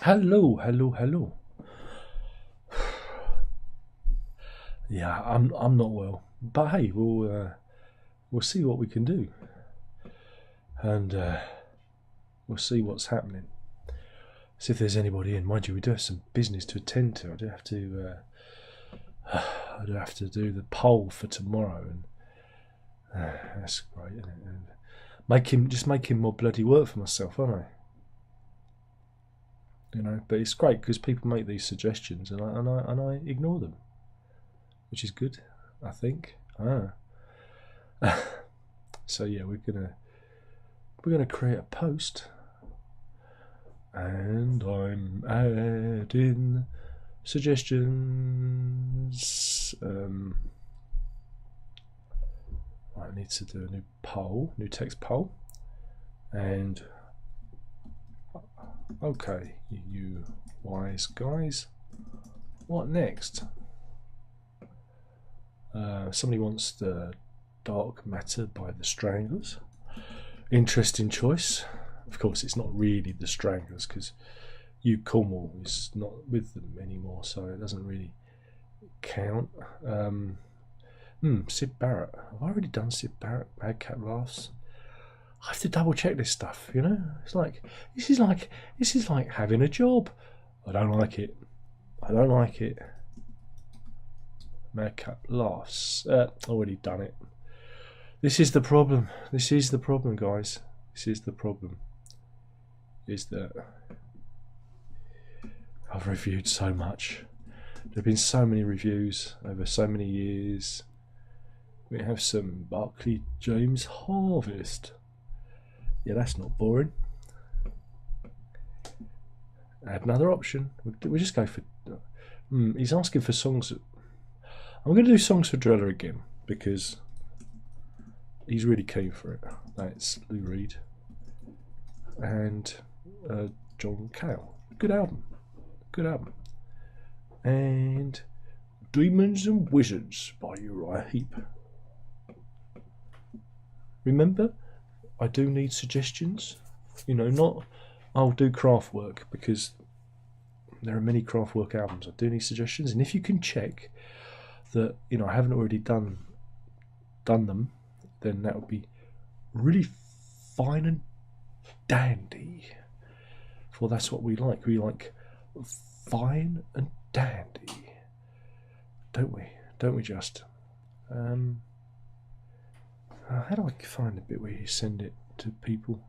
Hello, hello, hello. Yeah, I'm not well, but hey, we'll see what we can do, and we'll see what's happening. See if there's anybody in. Mind you, we do have some business to attend to. I do have to do the poll for tomorrow, and that's great, isn't it? And making more bloody work for myself, aren't I? You know, but it's great because people make these suggestions, and I ignore them, which is good, I think. So yeah, we're gonna create a post, and I'm adding suggestions. I need to do a new text poll, and okay, you wise guys, what next? Somebody wants the Dark Matter by the Stranglers. Interesting choice. Of course, it's not really the Stranglers because Hugh Cornwall is not with them anymore, so it doesn't really count. Sid Barrett. Have I already done Sid Barrett? Bad Cat Laughs. I have to double check this stuff. You know, this is like having a job. I don't like it. Mad Cat Laughs. Already done it. This is the problem. Guys. This is the problem. Is that I've reviewed so much. There have been so many reviews over so many years. We have some Barclay James Harvest. Yeah, that's not boring. Add another option. We'll just go for. He's asking for songs. I'm going to do songs for Drella again because he's really keen for it. That's Lou Reed and John Cale. Good album. And Demons and Wizards by Uriah Heep. Remember, I do need suggestions. You know, not I'll do Kraftwerk because there are many Kraftwerk albums. I do need suggestions, and if you can check that, you know, I haven't already done them, then that would be really fine and dandy. For that's what we like. We like fine and dandy, don't we? Don't we just? How do I find the bit where you send it to people?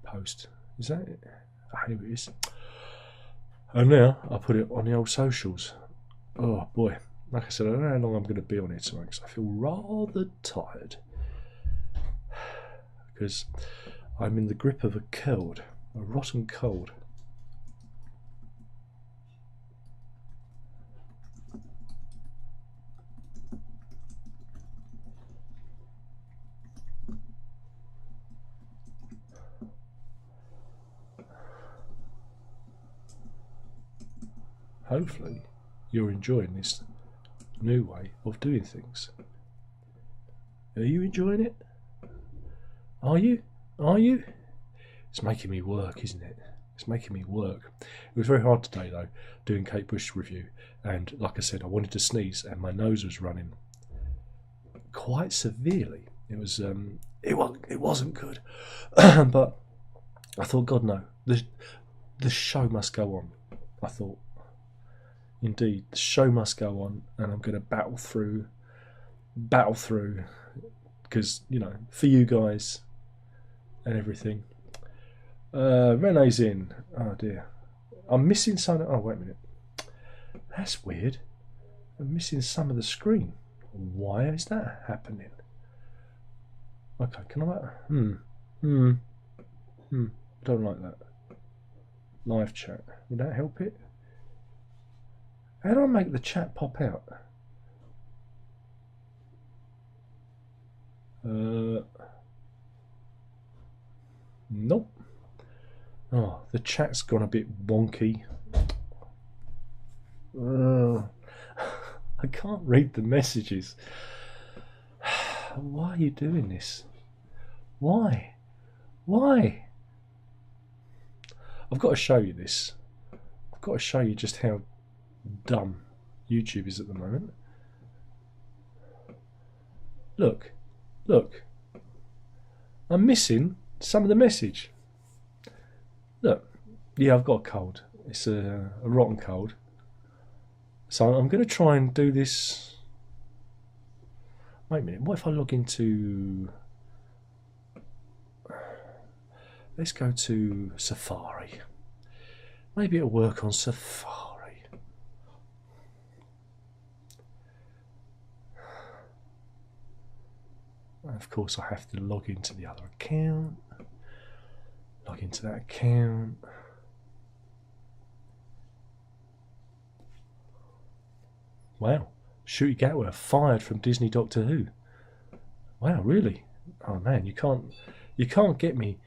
Post. Is that it? Here it is. And now I'll put it on the old socials. Oh boy. Like I said, I don't know how long I'm going to be on it tonight because I feel rather tired. Because I'm in the grip of a rotten cold. Hopefully, you're enjoying this new way of doing things. Are you enjoying it? Are you? It's making me work, isn't it? It's making me work. It was very hard today, though, doing Kate Bush's review. And like I said, I wanted to sneeze, and my nose was running quite severely. It was. It wasn't good. But I thought, God no, the show must go on. I thought. Indeed, the show must go on, and I'm going to battle through, because, you know, for you guys and everything. Renee's in. Oh dear, I'm missing some. Oh wait a minute, that's weird. I'm missing some of the screen. Why is that happening? Okay, can I? Don't like that. Live chat. Would that help it? How do I make the chat pop out? Nope. Oh, the chat's gone a bit wonky. I can't read the messages. Why are you doing this? Why? I've got to show you this. I've got to show you just how dumb YouTube is at the moment. Look, look. I'm missing some of the message. Look, yeah, I've got a cold. It's a rotten cold. So I'm going to try and do this. Wait a minute, what if I log into... Let's go to Safari. Maybe it'll work on Safari. And of course I have to log into the other account. Log into that account. Wow, Shooty Gatwa fired from Disney Doctor Who. Wow, really? Oh man, you can't get me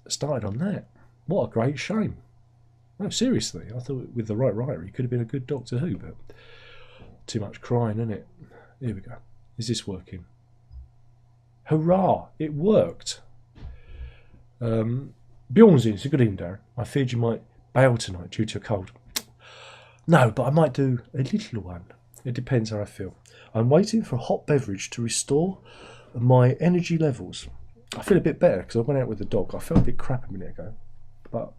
started on that. What a great shame. No, seriously, I thought with the right writer he could have been a good Doctor Who, but too much crying, isn't it? Here we go. Is this working? Hurrah! It worked. Bjorn's in. So good evening, Darren. I feared you might bail tonight due to a cold. No, but I might do a little one. It depends how I feel. I'm waiting for a hot beverage to restore my energy levels. I feel a bit better because I went out with the dog. I felt a bit crap a minute ago, but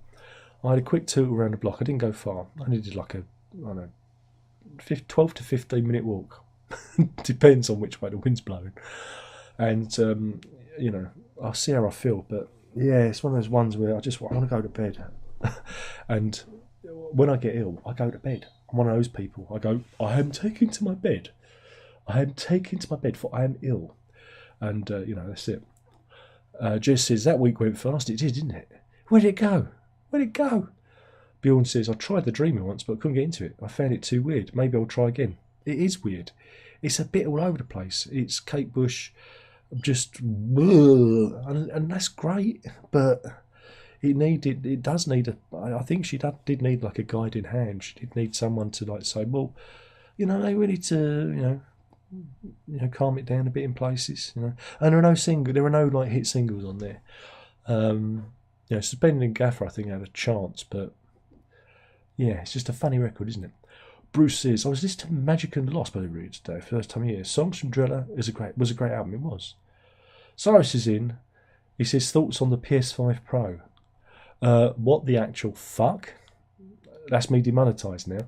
I had a quick tour around the block. I didn't go far. I only did like a, I don't know, 12 to 15 minute walk. Depends on which way the wind's blowing. And, you know, I'll see how I feel. But yeah, it's one of those ones where I want to go to bed. And when I get ill, I go to bed. I'm one of those people. I go, I am taken to my bed. I am taken to my bed for I am ill. And, you know, that's it. Jess says, that week went fast. It did, didn't it? Where'd it go? Where'd it go? Bjorn says, I tried the Dreamer once, but I couldn't get into it. I found it too weird. Maybe I'll try again. It is weird. It's a bit all over the place. It's Kate Bush, just, and that's great, but it does need I think she did need like a guiding hand. She did need someone to like say, well, you know, they really need to, you know, calm it down a bit in places, you know. And there are no like hit singles on there. You know, Suspended and Gaffer, I think, had a chance, but yeah, it's just a funny record, isn't it? Bruce says, I was listening to Magic and the Lost by the Root today, first time here. Songs from Driller was a great album, it was. Cyrus is in. He says, thoughts on the PS5 Pro. What the actual fuck? That's me demonetised now.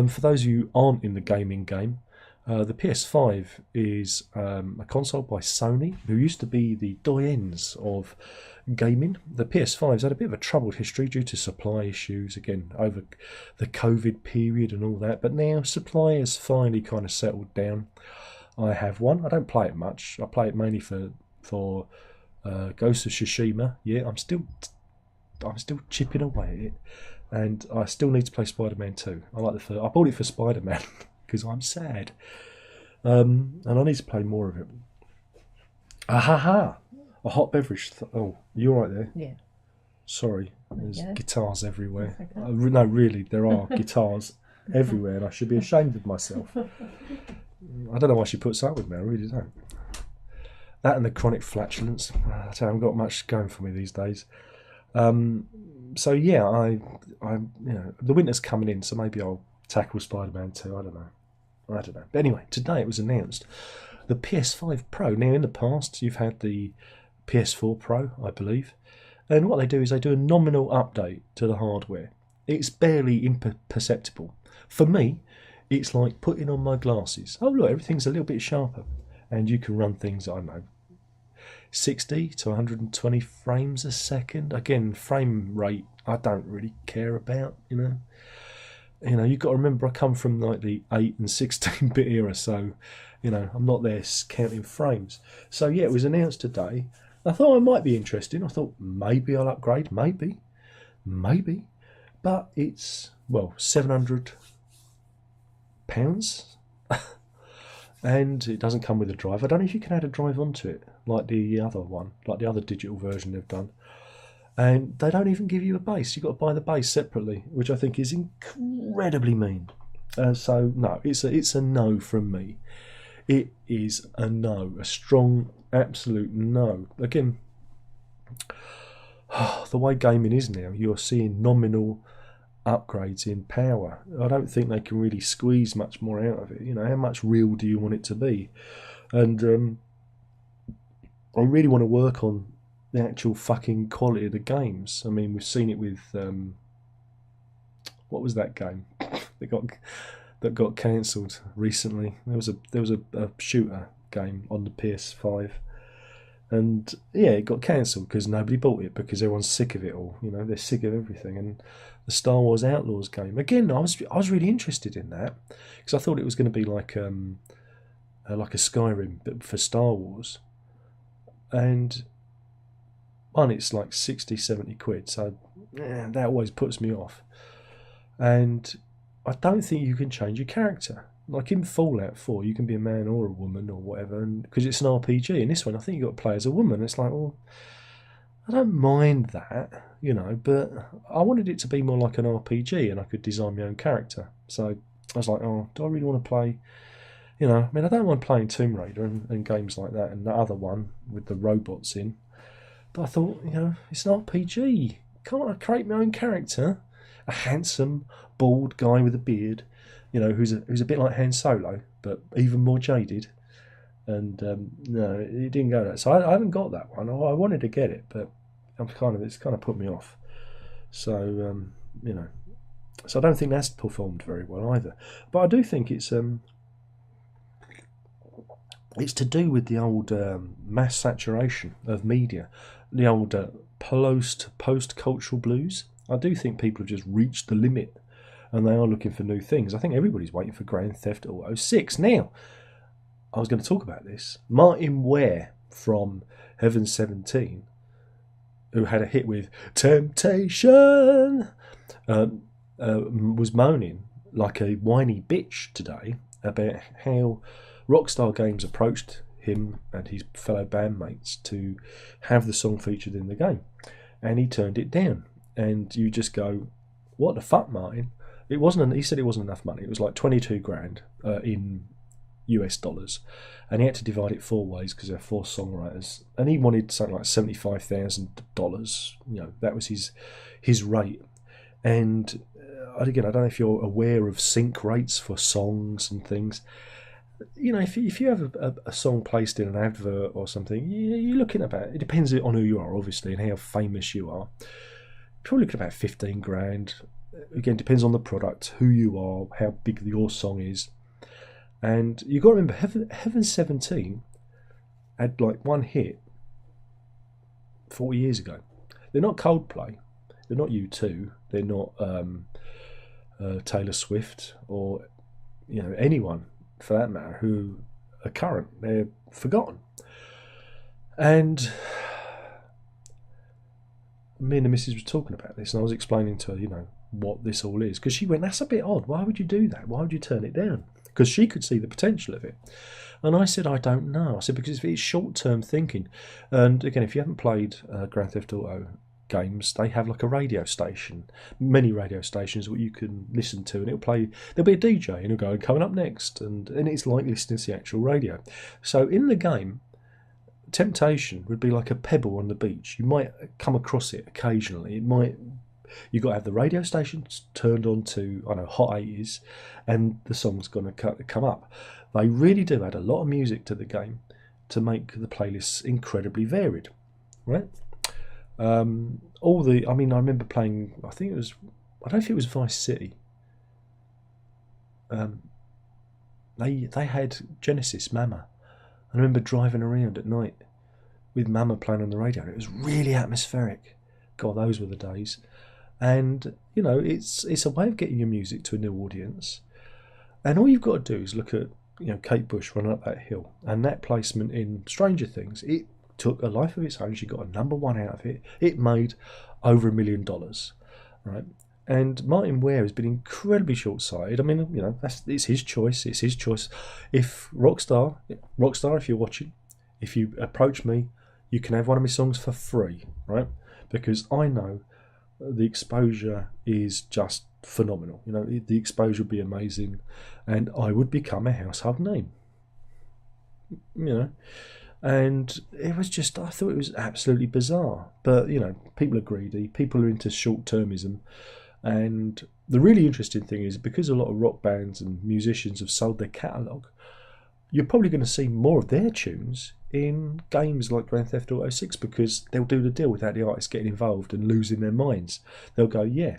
For those of you who aren't in the gaming game, the PS5 is a console by Sony, who used to be the doyens of gaming. The PS5's had a bit of a troubled history due to supply issues, again, over the COVID period and all that, but now supply has finally kind of settled down. I have one. I don't play it much. I play it mainly for Ghost of Tsushima. Yeah, I'm still chipping away at it, and I still need to play Spider-Man 2. I bought it for Spider-Man because I'm sad, and I need to play more of it. Ahaha! A hot beverage. Oh, you're right there. Yeah. Sorry, there's guitars everywhere. Okay. No, really, there are guitars everywhere, and I should be ashamed of myself. I don't know why she puts up with me. I really don't. That and the chronic flatulence. I haven't got much going for me these days. So yeah, I you know, the winter's coming in, so maybe I'll tackle Spider-Man 2. I don't know. But anyway, today it was announced the PS5 Pro. Now, in the past, you've had the PS4 Pro, I believe, and what they do is they do a nominal update to the hardware. It's barely imperceptible. For me, it's like putting on my glasses. Oh look, everything's a little bit sharper, and you can run things, I don't know, 60 to 120 frames a second. Again, frame rate I don't really care about, you know. You've got to remember I come from like the 8 and 16-bit era, so you know, I'm not there counting frames. So yeah, it was announced today. I thought it might be interesting. I thought maybe I'll upgrade, maybe, but it's, well, £700, and it doesn't come with a drive. I don't know if you can add a drive onto it, like the other one, like the other digital version they've done. And they don't even give you a base. You've got to buy the base separately, which I think is incredibly mean. So no, it's a no from me. It is a no, a strong, absolute no. Again, the way gaming is now, you're seeing nominal upgrades in power. I don't think they can really squeeze much more out of it. You know, how much real do you want it to be? And I really want to work on the actual fucking quality of the games. I mean, we've seen it with what was that game that got cancelled recently? There was a shooter game on the PS5, and yeah, it got cancelled because nobody bought it because everyone's sick of it all. You know, they're sick of everything. And the Star Wars Outlaws game again, I was really interested in that because I thought it was going to be like a Skyrim but for Star Wars, and one, it's like 60-70 quid, so yeah, that always puts me off. And I don't think you can change your character. Like in Fallout 4, you can be a man or a woman or whatever, and because it's an RPG. In this one, I think you've got to play as a woman. It's like, well, I don't mind that, you know, but I wanted it to be more like an RPG, and I could design my own character. So I was like, oh, do I really want to play? You know, I mean, I don't mind playing Tomb Raider and games like that, and the other one with the robots in. But I thought, you know, it's an RPG. Can't I create my own character? A handsome, bald guy with a beard, you know, who's a bit like Han Solo, but even more jaded. And no, it didn't go that. So I haven't got that one. I wanted to get it, but it's kind of put me off. So you know, so I don't think that's performed very well either. But I do think it's to do with the old mass saturation of media, the old post-cultural blues. I do think people have just reached the limit and they are looking for new things. I think everybody's waiting for Grand Theft Auto 6. Now, I was going to talk about this. Martin Ware from Heaven 17, who had a hit with Temptation, was moaning like a whiny bitch today about how Rockstar Games approached him and his fellow bandmates to have the song featured in the game, and he turned it down. And you just go, what the fuck, Martin? It wasn't. He said it wasn't enough money. It was like 22 grand in US dollars, and he had to divide it 4 ways because there are 4 songwriters, and he wanted something like $75,000. You know, that was his rate. And again, I don't know if you're aware of sync rates for songs and things. You know, if you have a song placed in an advert or something, you're looking at about. It depends on who you are, obviously, and how famous you are. Probably looking at about 15 grand. Again, depends on the product, who you are, how big your song is. And you've got to remember, Heaven 17 had like one hit 40 years ago. They're not Coldplay, they're not U2, they're not Taylor Swift, or you know, anyone for that matter who are current. They're forgotten. And me and the missus were talking about this, and I was explaining to her, you know, what this all is, because she went, that's a bit odd, why would you do that, why would you turn it down? Because she could see the potential of it. And I said, I don't know. I said, because it's short-term thinking. And again, if you haven't played Grand Theft Auto games, they have like a radio station, many radio stations what you can listen to, and it'll play, there'll be a DJ and it'll go, coming up next, and it's like listening to the actual radio. So in the game, Temptation would be like a pebble on the beach. You might come across it occasionally. You've got to have the radio stations turned on to, I know, Hot 80s, and the song's going to come up. They really do add a lot of music to the game to make the playlists incredibly varied, right? I remember playing, I don't know if it was Vice City. They had Genesis, Mama. I remember driving around at night with Mama playing on the radio. It was really atmospheric. God, those were the days. And, you know, it's a way of getting your music to a new audience. And all you've got to do is look at, you know, Kate Bush running up that hill, and that placement in Stranger Things. It took a life of its own. She got a #1 out of it. It made over $1 million, right? And Martin Ware has been incredibly short-sighted. I mean, you know, it's his choice. It's his choice. If Rockstar, if you're watching, if you approach me, you can have one of my songs for free, right? Because I know the exposure is just phenomenal. You know, the exposure would be amazing, and I would become a household name. You know, And it was just, I thought it was absolutely bizarre. But, people are greedy, people are into short-termism. And the really interesting thing is, because a lot of rock bands and musicians have sold their catalogue, you're probably going to see more of their tunes in games like Grand Theft Auto 6, because they'll do the deal without the artists getting involved and losing their minds. They'll go, yeah.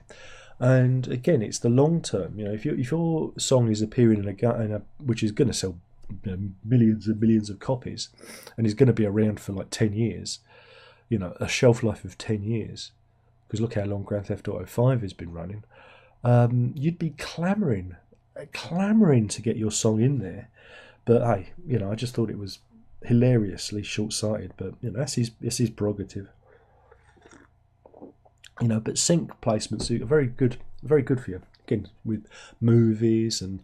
And again, it's the long term. If your song is appearing in a which is going to sell millions and millions of copies, and is going to be around for like 10 years, a shelf life of 10 years, because look how long Grand Theft Auto 5 has been running, you'd be clamouring to get your song in there. But hey, I just thought it was hilariously short-sighted, but that's his prerogative. But sync placements are very good for you. Again, with movies and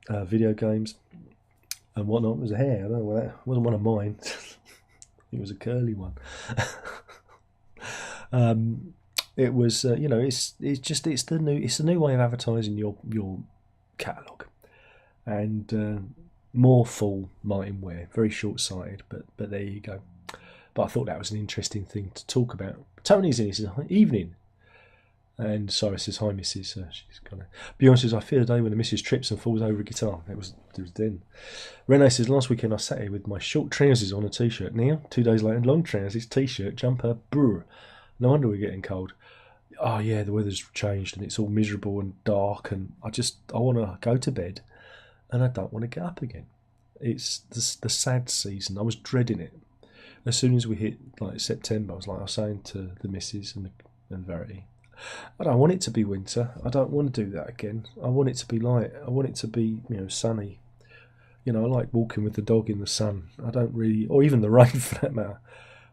video games and whatnot. It was a hair. I don't know, that wasn't one of mine. It was a curly one. It was, it's the new way of advertising your catalogue, and more full Martin Ware, very short-sighted, but there you go. But I thought that was an interesting thing to talk about. Tony's in his evening, and Cyrus says, hi, Mrs. She's gone. Bjorn says, I fear the day when the Mrs. trips and falls over a guitar. It was then. Renee says, last weekend I sat here with my short trousers on a t-shirt. Now, 2 days later, long trousers, t-shirt, jumper, brr. No wonder we're getting cold. Oh yeah, the weather's changed and it's all miserable and dark, and I want to go to bed and I don't want to get up again. It's the sad season. I was dreading it. As soon as we hit like September, I was saying to the missus and Verity, I don't want it to be winter. I don't want to do that again. I want it to be light. I want it to be, sunny. I like walking with the dog in the sun. I don't really, or even the rain for that matter.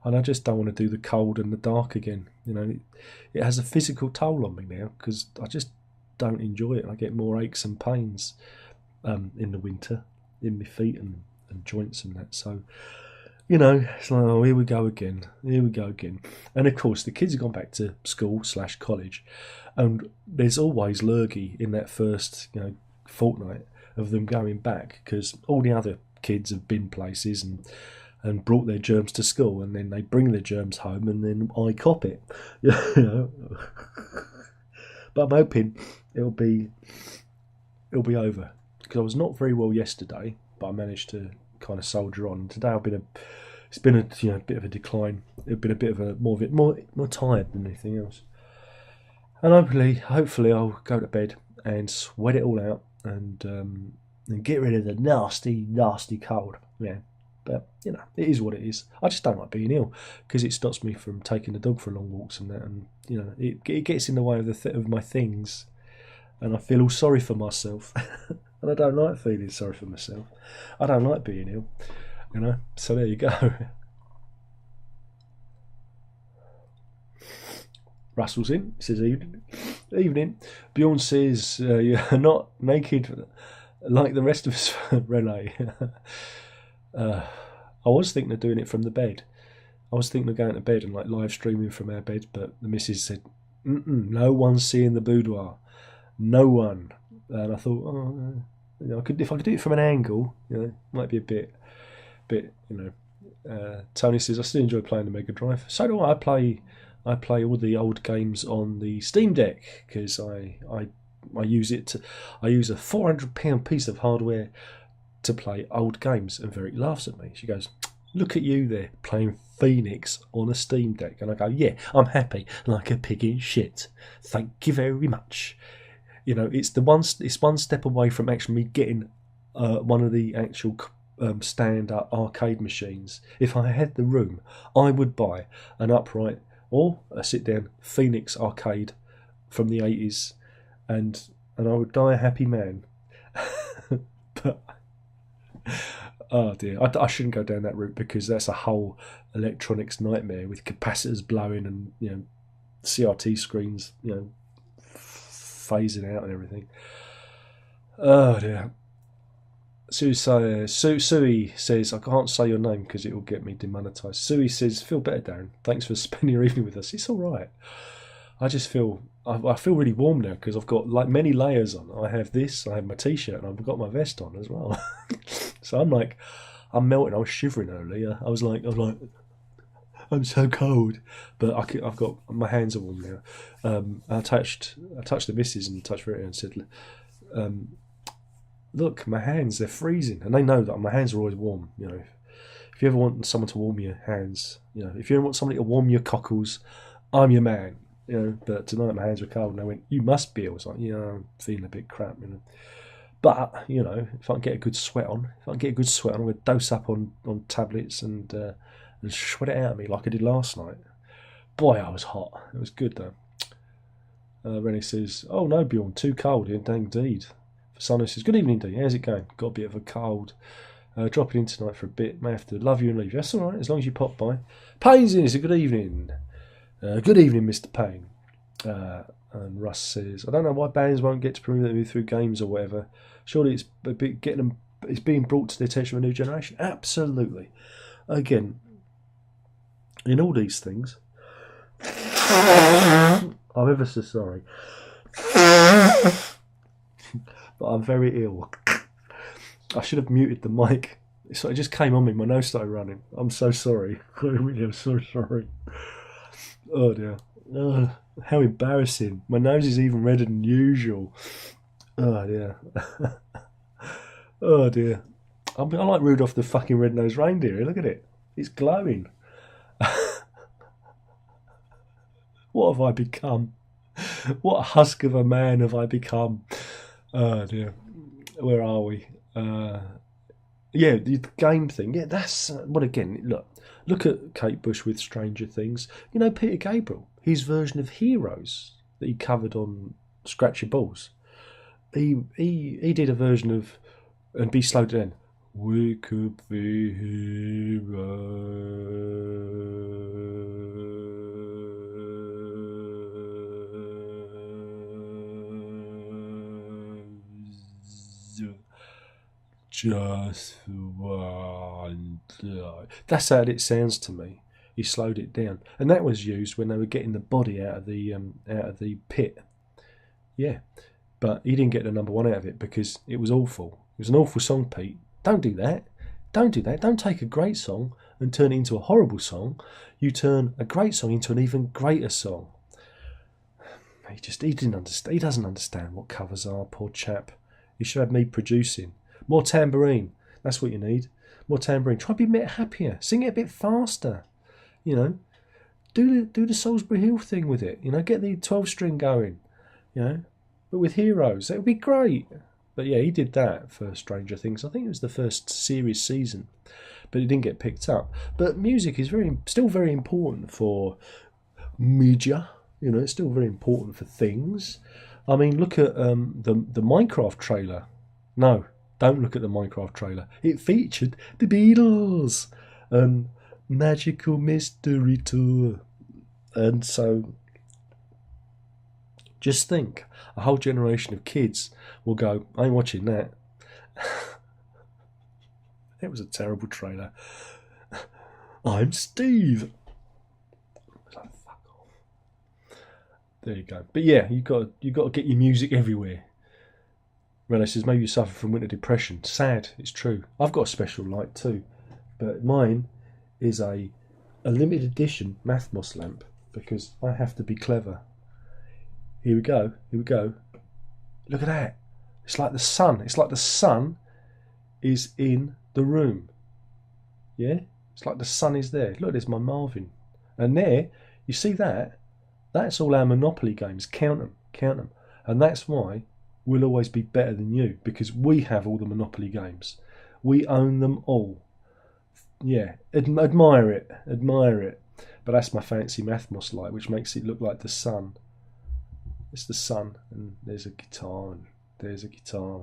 And I just don't want to do the cold and the dark again. It has a physical toll on me now, because I just don't enjoy it. I get more aches and pains in the winter in my feet and joints and that. So, it's like, oh, here we go again. And of course, the kids have gone back to school/college, and there's always lurgy in that first, fortnight of them going back, because all the other kids have been places and brought their germs to school, and then they bring their germs home, and then I cop it. But I'm hoping it'll be over, because I was not very well yesterday, but I managed to kind of soldier on. Today it's been a bit of a decline. It's been a bit of a more tired than anything else. And hopefully I'll go to bed and sweat it all out and get rid of the nasty cold. Yeah. But, it is what it is. I just don't like being ill, because it stops me from taking the dog for long walks and that. And, it gets in the way of my things. And I feel all sorry for myself. And I don't like feeling sorry for myself. I don't like being ill. So there you go. Russell's in. Says evening. Bjorn says, you're not naked like the rest of us, Renee. I was thinking of doing it from the bed. I was thinking of going to bed and like live streaming from our bed, but the missus said, no one's seeing the boudoir. No one. And I thought, if I could do it from an angle, might be a bit. Tony says, I still enjoy playing the Mega Drive. So do I. I play all the old games on the Steam Deck, because I use it to. I use a £400 piece of hardware to play old games, and Verity laughs at me. She goes, look at you there playing Phoenix on a Steam Deck. And I go, yeah, I'm happy like a pig in shit. Thank you very much. It's one step away from actually me getting one of the actual stand-up arcade machines. If I had the room, I would buy an upright or a sit-down Phoenix arcade from the 80s, and I would die a happy man. But oh dear, I shouldn't go down that route, because that's a whole electronics nightmare with capacitors blowing and CRT screens phasing out and everything. Oh dear. Sue says, I can't say your name because it will get me demonetised. Sue says, feel better, Darren. Thanks for spending your evening with us. It's all right. I just feel really warm now, because I've got like many layers on. I have this, I have my t-shirt, and I've got my vest on as well. So I'm I'm melting. I was shivering earlier. I was like, I'm so cold, but I've got my hands are warm now. I touched the missus and touched her and said, "Look, my hands, they're freezing," and they know that my hands are always warm. You know, if you ever want someone to warm your hands, you know, if you ever want somebody to warm your cockles, I'm your man. You know, but tonight my hands were cold, and they went, "You must be." I was like, "Yeah, I'm feeling a bit crap," you know. But you know, if I can get a good sweat on, I'm gonna dose up on tablets and sweat it out of me like I did last night. Boy, I was hot. It was good though. Rennie says, "Oh no, Bjorn, too cold." Indeed. Sonny says, "Good evening, D. How's it going? Got a bit of a cold. Dropping in tonight for a bit. May have to love you and leave you. That's all right, as long as you pop by." Payne's in. It's a good evening. Good evening, Mr. Payne. And Russ says, "I don't know why bands won't get to promote them through games or whatever. Surely it's a bit getting them. It's being brought to the attention of a new generation." Absolutely. Again, in all these things, I'm ever so sorry, but I'm very ill. I should have muted the mic. So it just came on me. My nose started running. I'm so sorry. I really am so sorry. Oh dear. How embarrassing. My nose is even redder than usual. Oh dear. Oh dear. I like Rudolph the fucking red-nosed reindeer. Look at it. It's glowing. What have I become? What husk of a man have I become? Oh dear. Where are we? Yeah, the game thing. Yeah, that's well. Again, look at Kate Bush with Stranger Things. You know, Peter Gabriel, his version of Heroes that he covered on Scratch Your Balls. He did a version of and be slowed down. We could be heroes. Just one. That's how it sounds to me. He slowed it down, and that was used when they were getting the body out of the pit. Yeah, but he didn't get the number one out of it because it was awful. It was an awful song, Pete. Don't do that. Don't do that. Don't take a great song and turn it into a horrible song. You turn a great song into an even greater song. He didn't understand. He doesn't understand what covers are. Poor chap. He should have me producing. More tambourine. That's what you need. More tambourine. Try to be a bit happier. Sing it a bit faster. You know, do the Salisbury Hill thing with it. You know, get the 12-string going. You know, but with Heroes, that would be great. But yeah, he did that for Stranger Things. I think it was the first series season, but it didn't get picked up. But music is still very important for media. You know, it's still very important for things. I mean, look at the Minecraft trailer. No, don't look at the Minecraft trailer. It featured the Beatles and Magical Mystery Tour. And so, just think, a whole generation of kids will go, "I ain't watching that." It was a terrible trailer. "I'm Steve." Like, fuck off. There you go. But yeah, you got to get your music everywhere. Renee says, "Maybe you suffer from winter depression." Sad, it's true. I've got a special light too, but mine is a limited edition Mathmos lamp because I have to be clever. Here we go. Look at that. It's like the sun. It's like the sun is in the room. Yeah? It's like the sun is there. Look, there's my Marvin. And there, you see that? That's all our Monopoly games. Count them. And that's why we'll always be better than you, because we have all the Monopoly games. We own them all. Yeah, admire it. But that's my fancy Mathmos light, which makes it look like the sun. It's the sun, and there's a guitar, and there's a guitar,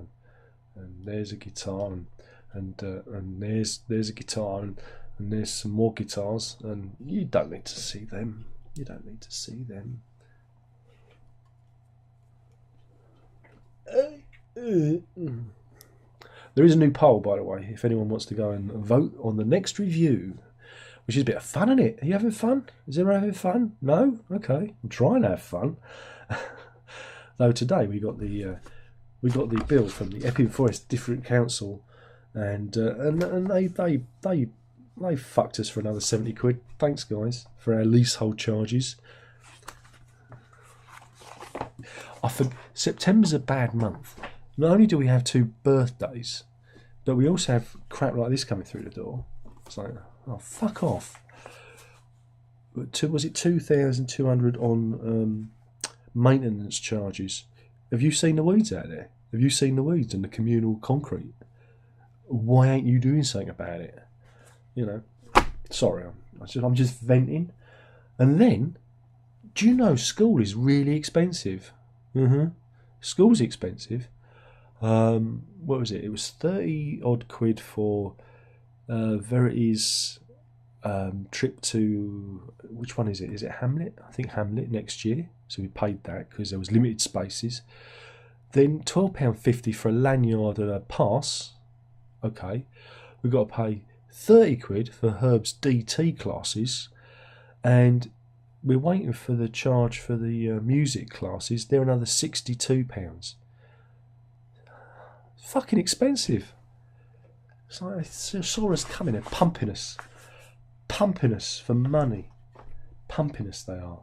and there's a guitar, and there's a guitar, and there's some more guitars, and you don't need to see them. There is a new poll, by the way, if anyone wants to go and vote on the next review, which is a bit of fun, isn't it? Are you having fun? Is everyone having fun? No? Okay, I'm trying to have fun. Though today we got the bill from the Epping Forest District Council and they fucked us for another 70 quid. Thanks, guys, for our leasehold charges. September's a bad month. Not only do we have 2 birthdays, but we also have crap like this coming through the door. It's like, oh, fuck off. Was it 2,200 on maintenance charges? Have you seen the weeds out there? Have you seen the weeds and the communal concrete? Why ain't you doing something about it? You know, sorry, I'm just venting. And then, do you know school is really expensive? School's expensive. What was it? It was 30 odd quid for Verity's trip to, which one is it? Is it Hamlet? I think Hamlet next year. So we paid that because there was limited spaces. Then £12.50 for a lanyard and a pass. Okay, we've got to pay 30 quid for Herb's DT classes, and we're waiting for the charge for the music classes. They're another £62. Fucking expensive. It's like I saw us coming and pumping us for money. Pumping us, they are.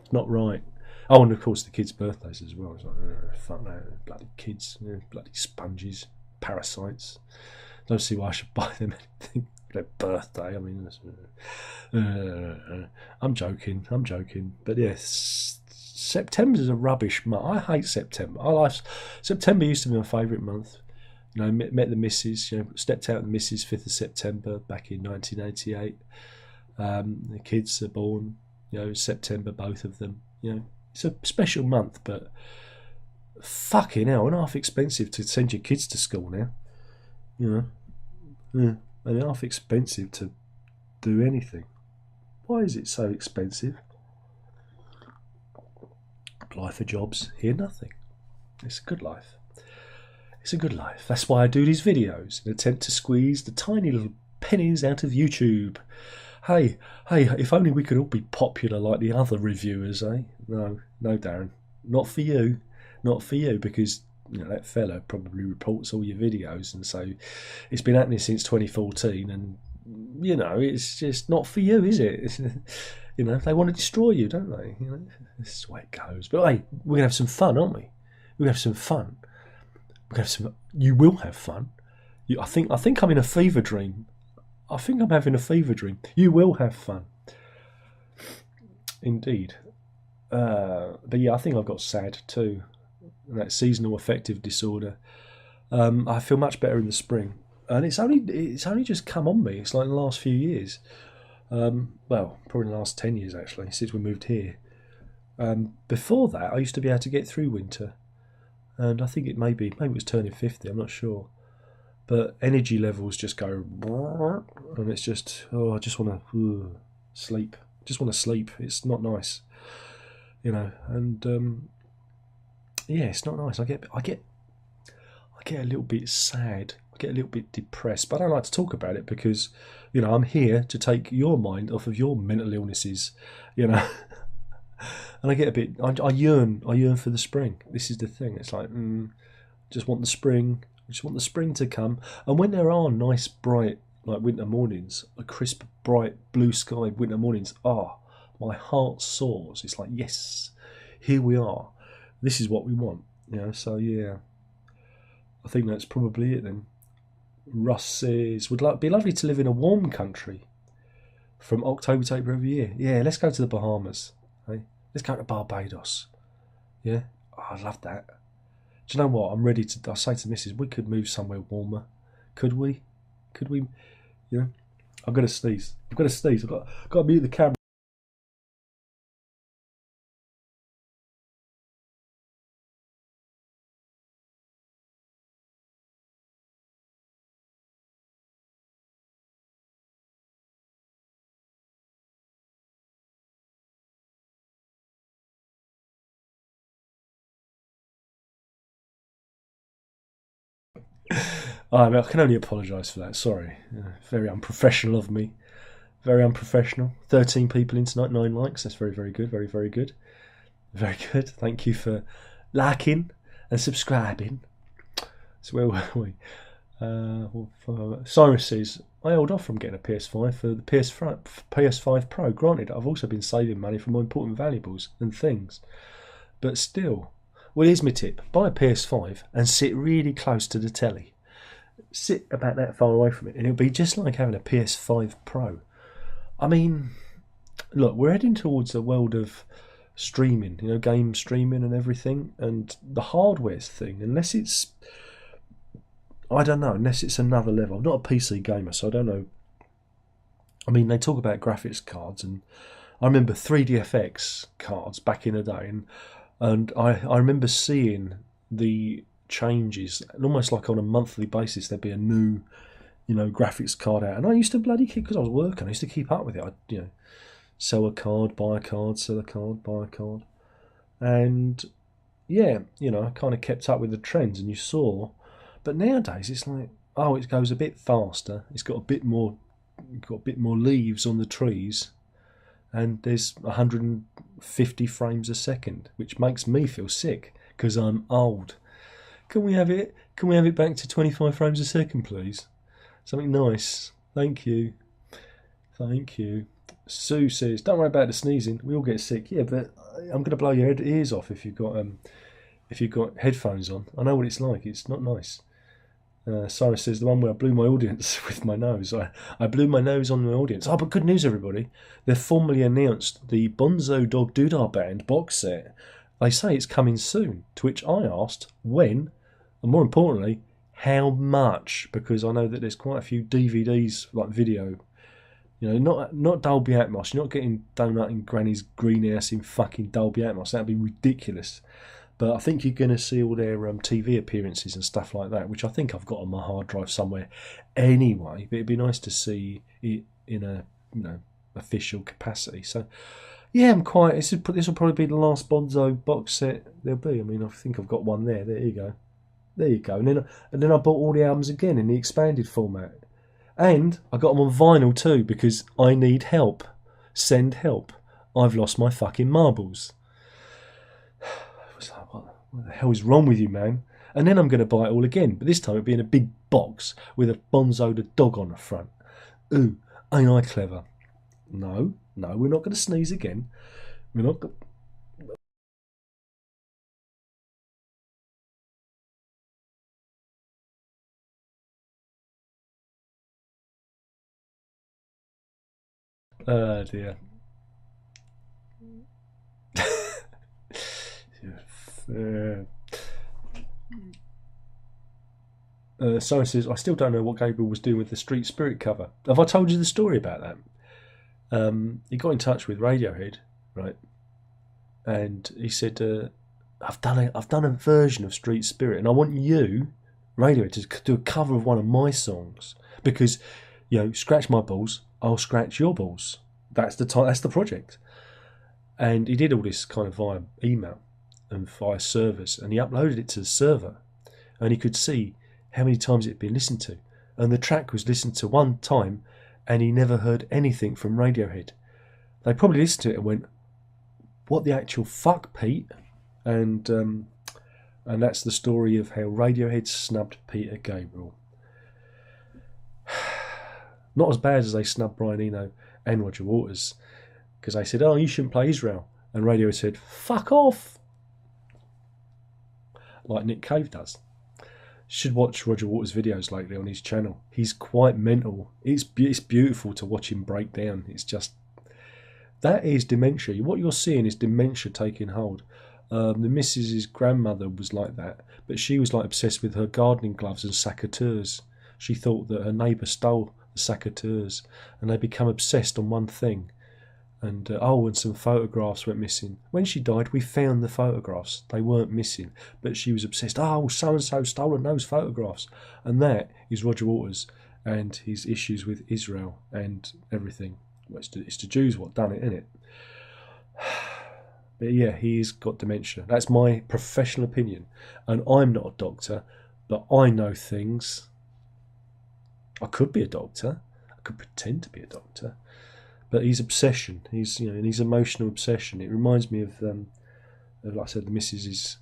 It's not right. Oh, and of course the kids' birthdays as well. It's like, fuck that, bloody kids, bloody sponges, parasites. Don't see why I should buy them anything for their birthday. I mean, I'm joking. But yes, September's a rubbish month. I hate September. September used to be my favourite month. You know, met the missus. You know, stepped out the missus 5th of September back in 1988. The kids are born. You know, September, both of them. You know, it's a special month, but fucking hell, and half expensive to send your kids to school now. You know, and half expensive to do anything. Why is it so expensive? Apply for jobs, hear nothing. It's a good life. It's a good life. That's why I do these videos, an attempt to squeeze the tiny little pennies out of YouTube. Hey, if only we could all be popular like the other reviewers, eh? No, Darren. Not for you, because you know, that fella probably reports all your videos, and so it's been happening since 2014, and you know, it's just not for you, is it? You know, they want to destroy you, don't they? You know, this is the way it goes. But hey, we're gonna have some fun, aren't we? We're gonna have some fun. You will have fun. I think I'm in a fever dream. I think I'm having a fever dream. You will have fun. Indeed. But yeah, I think I've got SAD too. That seasonal affective disorder. I feel much better in the spring, and it's only just come on me. It's like the last few years. Well, probably the last 10 years actually, since we moved here. Before that, I used to be able to get through winter, and I think maybe it was turning 50. I'm not sure. But energy levels just go, and it's just, I just want to sleep. Just want to sleep. It's not nice, you know. And yeah, it's not nice. I get a little bit sad. I get a little bit depressed. But I don't like to talk about it because, you know, I'm here to take your mind off of your mental illnesses, you know. And I get a bit. I yearn for the spring. This is the thing. It's like, just want the spring. I just want the spring to come. And when there are nice, bright, like winter mornings, a crisp, bright, blue sky winter mornings, my heart soars. It's like, yes, here we are. This is what we want. You know, so yeah, I think that's probably it then. Russ says, be lovely to live in a warm country from October to April every year. Yeah, let's go to the Bahamas. Hey? Let's go to Barbados. Yeah, I'd love that. Do you know what? I'm ready to. I say to Mrs. we could move somewhere warmer. Could we? You know, I've got to sneeze. I've got to mute the camera. I can only apologise for that. Sorry. Very unprofessional of me. Very unprofessional. 13 people in tonight, 9 likes. That's very, very good. Very, very good. Very good. Thank you for liking and subscribing. So where were we? Cyrus says, I held off from getting a PS5 for the PS5 Pro. Granted, I've also been saving money for more important valuables and things. But still. Well, here's my tip. Buy a PS5 and sit really close to the telly. Sit about that far away from it, and it'll be just like having a PS5 Pro. I mean, look, we're heading towards a world of streaming, game streaming and everything, and the hardware's thing, unless it's, I don't know, unless it's another level. I'm not a PC gamer, so I don't know. I mean, they talk about graphics cards, and I remember 3DFX cards back in the day, and I remember seeing the changes, and almost like on a monthly basis, there'd be a new, graphics card out, and I used to bloody keep, because I was working, I used to keep up with it. I'd, sell a card, buy a card, sell a card, buy a card, and yeah, I kind of kept up with the trends, and you saw. But nowadays it's like, oh, it goes a bit faster. It's got a bit more leaves on the trees, and there's 150 frames a second, which makes me feel sick because I'm old. Can we have it? Can we have it back to 25 frames a second, please? Something nice. Thank you. Thank you. Sue says, "Don't worry about the sneezing. We all get sick." Yeah, but I'm going to blow your ears off if you've got headphones on. I know what it's like. It's not nice. Cyrus says, the one where I blew my audience with my nose. I blew my nose on my audience. Oh, but good news, everybody. They've formally announced the Bonzo Dog Doodah Band box set. They say it's coming soon, to which I asked when, and more importantly, how much, because I know that there's quite a few DVDs, like video, not Dolby Atmos. You're not getting Donut in Granny's greenhouse in fucking Dolby Atmos. That'd be ridiculous. But I think you're going to see all their TV appearances and stuff like that, which I think I've got on my hard drive somewhere anyway. But it'd be nice to see it in a official capacity. So yeah, I'm quite. This will probably be the last Bonzo box set there'll be. I mean, I think I've got one there. There you go. There you go. And then I bought all the albums again in the expanded format, and I got them on vinyl too because I need help. Send help. I've lost my fucking marbles. What the hell is wrong with you, man? And then I'm going to buy it all again, but this time it'll be in a big box with a Bonzo the dog on the front. Ooh, ain't I clever? No, we're not going to sneeze again. We're not going. Oh dear. Someone says, I still don't know what Gabriel was doing with the Street Spirit cover. Have I told you the story about that? He got in touch with Radiohead, right? And he said, I've done a version of Street Spirit, and I want you, Radiohead, to do a cover of one of my songs because, scratch my balls, I'll scratch your balls. That's the project. And he did all this kind of via email and via servers, and he uploaded it to the server, and he could see how many times it had been listened to, and the track was listened to one time, and he never heard anything from Radiohead. They probably listened to it and went, "What the actual fuck, Pete?" And that's the story of how Radiohead snubbed Peter Gabriel. Not as bad as they snubbed Brian Eno and Roger Waters, because they said, "Oh, you shouldn't play Israel," and Radiohead said, "Fuck off," like Nick Cave does. Should watch Roger Waters' videos lately on his channel. He's quite mental. It's beautiful to watch him break down. It's just, that is dementia. What you're seeing is dementia taking hold. The missus's grandmother was like that, but she was like obsessed with her gardening gloves and secateurs. She thought that her neighbour stole the secateurs, and they become obsessed on one thing. And and some photographs went missing. When she died, we found the photographs. They weren't missing, but she was obsessed. Oh, so-and-so stolen those photographs. And that is Roger Waters and his issues with Israel and everything. Well, it's the Jews what done it, isn't it? But yeah, he's got dementia. That's my professional opinion. And I'm not a doctor, but I know things. I could be a doctor. I could pretend to be a doctor. But his obsession, his emotional obsession, it reminds me of like I said, the Mrs.'s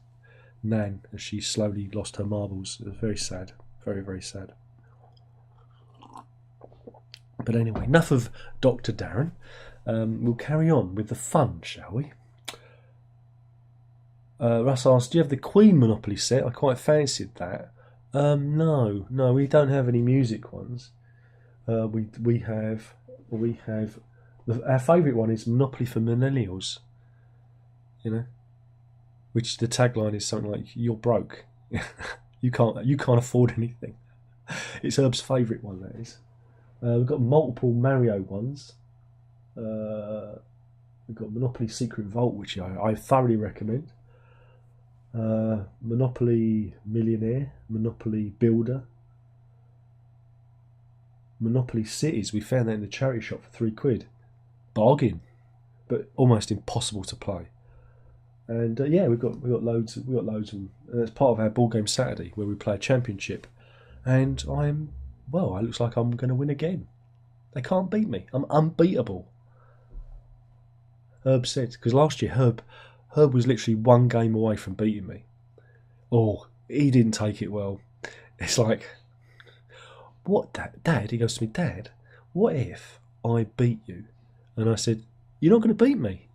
nan as she slowly lost her marbles. It was very sad, very, very sad. But anyway, enough of Dr. Darren. We'll carry on with the fun, shall we? Russ asked, do you have the Queen Monopoly set? I quite fancied that. No, we don't have any music ones. We have our favourite one is Monopoly for Millennials. You know, which the tagline is something like "You're broke, you can't afford anything." It's Herb's favourite one. That is. We've got multiple Mario ones. We've got Monopoly Secret Vault, which I thoroughly recommend. Monopoly Millionaire, Monopoly Builder, Monopoly Cities. We found that in the charity shop for £3. Bargain, but almost impossible to play. And we've got loads of them. And it's part of our board game Saturday where we play a championship. And it looks like I'm going to win again. They can't beat me. I'm unbeatable. Herb said, because last year Herb was literally one game away from beating me. Oh, he didn't take it well. It's like, what, Dad? He goes to me, Dad, what if I beat you? And I said, you're not going to beat me.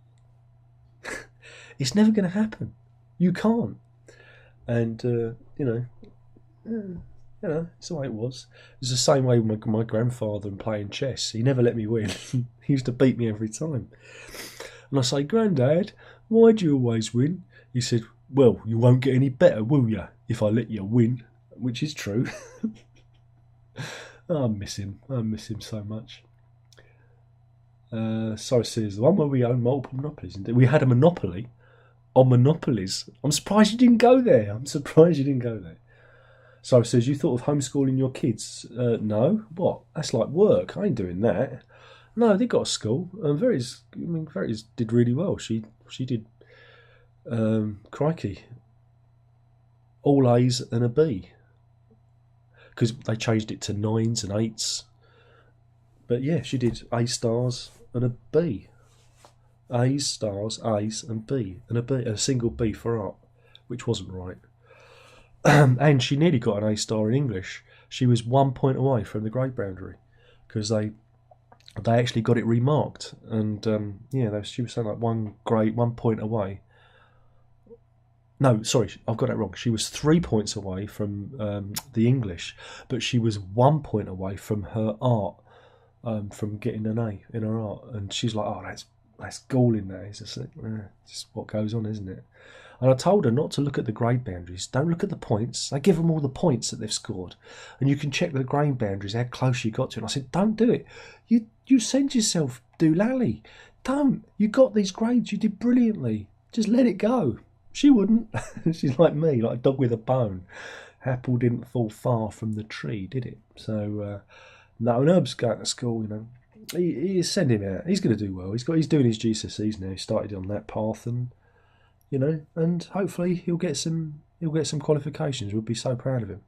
It's never going to happen. You can't. And, it's the way it was. It was the same way with my grandfather and playing chess. He never let me win. He used to beat me every time. And I say, Grandad, why do you always win? He said, well, you won't get any better, will you, if I let you win? Which is true. I miss him so much. So it says, the one where we own multiple monopolies. We had a monopoly on monopolies. I'm surprised you didn't go there. So it says, you thought of homeschooling your kids? No. What? That's like work. I ain't doing that. No, they got a school. Verity's did really well. She did, crikey, all A's and a B. Because they changed it to 9s and 8s. But yeah, she did A stars and a B. A's, stars, A's and B. And a single B for art, which wasn't right. And she nearly got an A star in English. She was 1 point away from the grade boundary because they actually got it remarked. And she was saying like 1 point away. No, sorry, I've got that wrong. She was 3 points away from the English, but she was 1 point away from her art, from getting an A in her art. And she's like, oh, that's galling, that is. It's just what goes on, isn't it? And I told her not to look at the grade boundaries. Don't look at the points. They give them all the points that they've scored. And you can check the grade boundaries, how close you got to it. And I said, don't do it. You send yourself doolally. Don't. You got these grades. You did brilliantly. Just let it go. She wouldn't. She's like me, like a dog with a bone. Apple didn't fall far from the tree, did it? So, no, and Herb's going to school, He send him out. He's going to do well. He's doing his GCSEs now. He started on that path, and and hopefully he'll get some qualifications. We'll be so proud of him.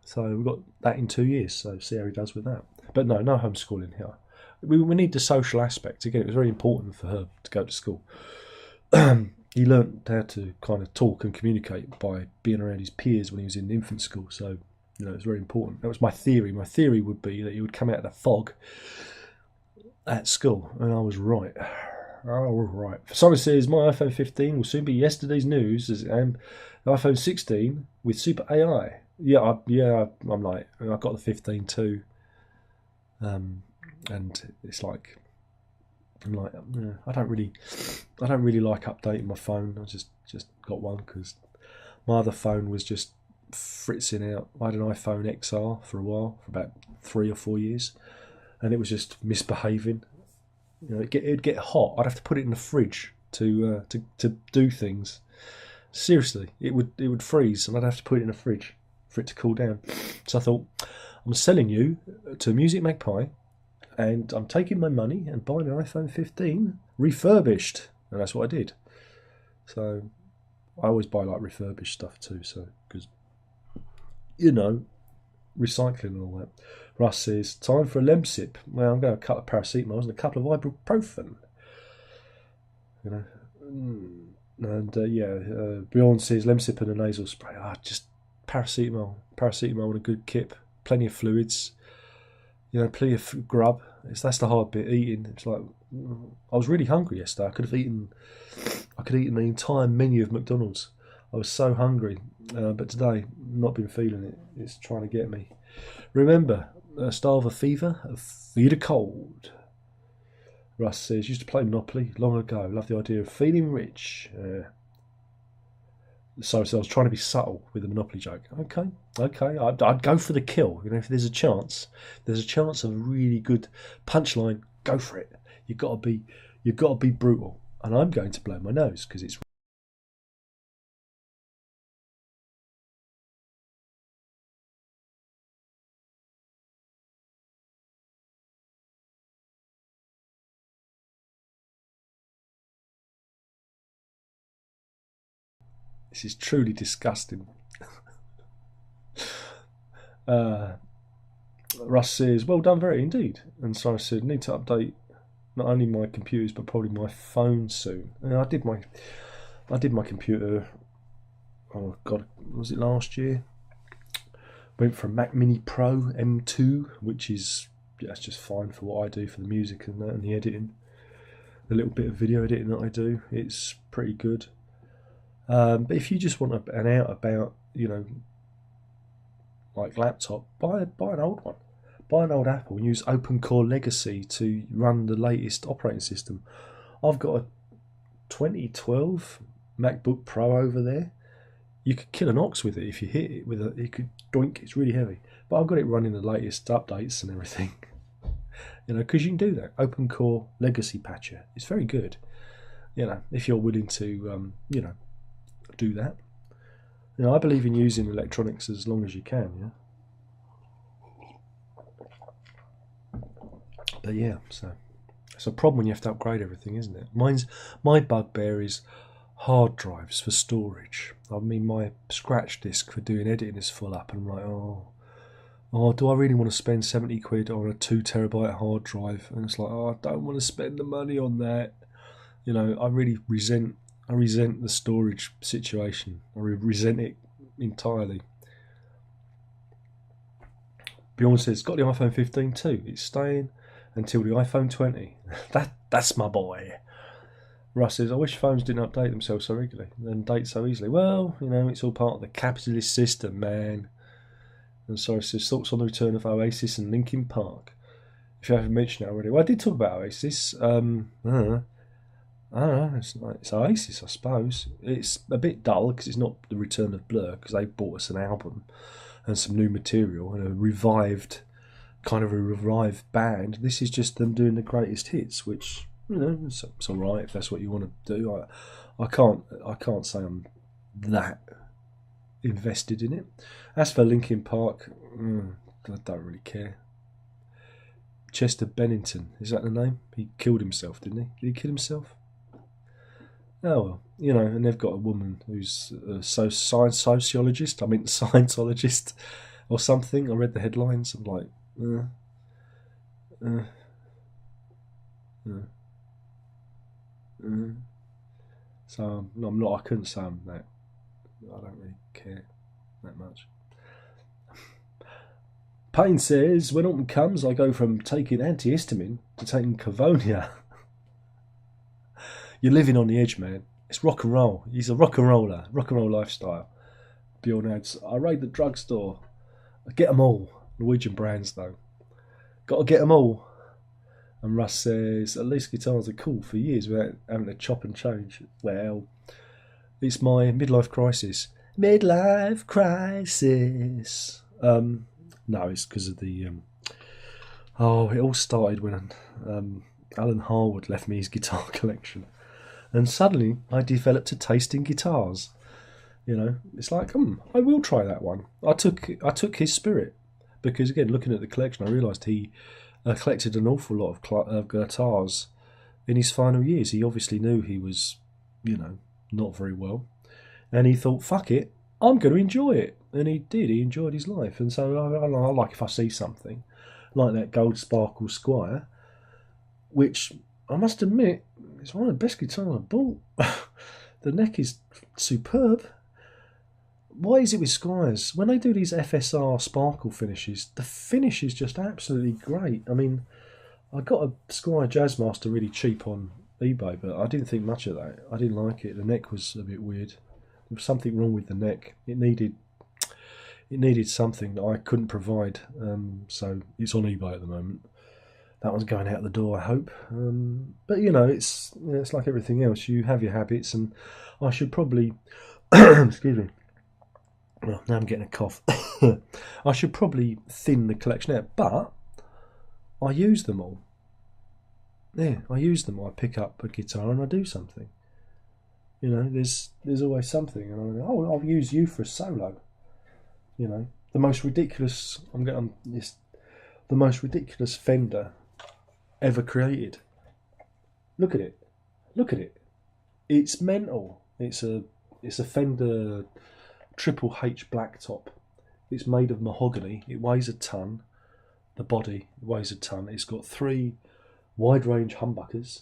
So we've got that in 2 years. So see how he does with that. But no homeschooling here. We need the social aspect. Again, it was very important for her to go to school. He learnt how to kind of talk and communicate by being around his peers when he was in infant school. So it's very important. That was my theory. My theory would be that he would come out of the fog at school, and I was right. Simon says, my iPhone 15 will soon be yesterday's news as the iPhone 16 with Super AI. I'm like, I've got the 15 too. And it's like, I don't really like updating my phone. I just got one because my other phone was just fritzing out. I had an iPhone XR for a while, for about 3 or 4 years, and it was just misbehaving. It'd get hot. I'd have to put it in the fridge to do things. Seriously, it would freeze, and I'd have to put it in the fridge for it to cool down. So I thought, I'm selling you to Music Magpie, and I'm taking my money and buying an iPhone 15 refurbished, and that's what I did. So I always buy like refurbished stuff too. So because recycling and all that. Russ says, time for a Lemsip. Well, I'm going to cut a paracetamol and a couple of ibuprofen. And Bjorn says, Lemsip and a nasal spray. Just paracetamol and a good kip. Plenty of fluids. You know, plenty of grub. That's the hard bit, eating. It's like, I was really hungry yesterday. I could have eaten the entire menu of McDonald's. I was so hungry, but today, not been feeling it. It's trying to get me. Remember, starve a fever, feed a cold. Russ says, used to play Monopoly long ago. Love the idea of feeling rich. So I was trying to be subtle with the Monopoly joke. Okay. I'd go for the kill. You know, if there's a chance of a really good punchline, go for it. You've got to be brutal. And I'm going to blow my nose because it's. This is truly disgusting. Russ says, well done, very indeed. And so I said, need to update not only my computers but probably my phone soon. And I did my computer. Oh God, was it last year? Went for a Mac Mini Pro M2, which is it's just fine for what I do for the music and that and the editing. The little bit of video editing that I do, it's pretty good. But if you just want an out about, you know, like laptop, buy an old one. Buy an old Apple and use Open Core Legacy to run the latest operating system. I've got a 2012 MacBook Pro over there. You could kill an ox with it if you hit it with a. You could doink. It's really heavy, but I've got it running the latest updates and everything. You know, because you can do that. Open Core Legacy Patcher. It's very good. You know, if you're willing to, you know, do that. You know, I believe in using electronics as long as you can. Yeah. But yeah, so it's a problem when you have to upgrade everything, isn't it? My bugbear is hard drives for storage. I mean, my scratch disk for doing editing is full up, and I'm like, oh, do I really want to spend 70 quid on a 2 terabyte hard drive? And it's like, oh, I don't want to spend the money on that. You know, I really resent the storage situation. I resent it entirely. Bjorn says, got the iPhone 15 too. It's staying until the iPhone 20. That's my boy. Russ says, I wish phones didn't update themselves so regularly and date so easily. Well, you know, it's all part of the capitalist system, man. And sorry, says, thoughts on the return of Oasis and Linkin Park. If you haven't mentioned it already. Well, I did talk about Oasis. I don't know, it's Oasis, I suppose. It's a bit dull because it's not the return of Blur, because they bought us an album and some new material and a revived band. This is just them doing the greatest hits, which, you know, it's all right if that's what you want to do. I can't say I'm that invested in it. As for Linkin Park, I don't really care. Chester Bennington, is that the name? He killed himself, didn't he? Did he kill himself? Oh well, you know, and they've got a woman who's a sociologist. I mean, Scientologist or something. I read the headlines. I'm like, So I'm not. I couldn't say I'm that. I don't really care that much. Payne says, when autumn comes, I go from taking antihistamine to taking Cavonia. You're living on the edge, man. It's rock and roll. He's a rock and roller. Rock and roll lifestyle. Bjorn adds, I raid the drugstore. I get them all. Norwegian brands, though. Got to get them all. And Russ says, at least guitars are cool for years without having to chop and change. Well, it's my midlife crisis. Midlife crisis. No, it's because of the... it all started when Alan Harwood left me his guitar collection. And suddenly I developed a taste in guitars. You know, it's like, I will try that one. I took his spirit. Because again, looking at the collection, I realised he collected an awful lot of guitars in his final years. He obviously knew he was, you know, not very well. And he thought, fuck it, I'm going to enjoy it. And he did. He enjoyed his life. And so I like if I see something like that Gold Sparkle Squire, which I must admit is one of the best guitars I bought. The neck is superb. What is it with Squires? When they do these FSR sparkle finishes, the finish is just absolutely great. I mean, I got a Squire Jazzmaster really cheap on eBay, but I didn't think much of that. I didn't like it. The neck was a bit weird. There was something wrong with the neck. It needed something that I couldn't provide. So it's on eBay at the moment. That one's going out the door, I hope. But it's like everything else. You have your habits, and I should probably excuse me. Well, now I'm getting a cough. I should probably thin the collection out, but I use them all. Yeah, I use them. I pick up a guitar and I do something. There's always something, and I go, oh, I'll use you for a solo. The most ridiculous. The most ridiculous Fender ever created. Look at it. Look at it. It's mental. It's a Fender Triple H blacktop. It's made of mahogany. It weighs a ton. The body weighs a ton. It's got 3 wide range humbuckers,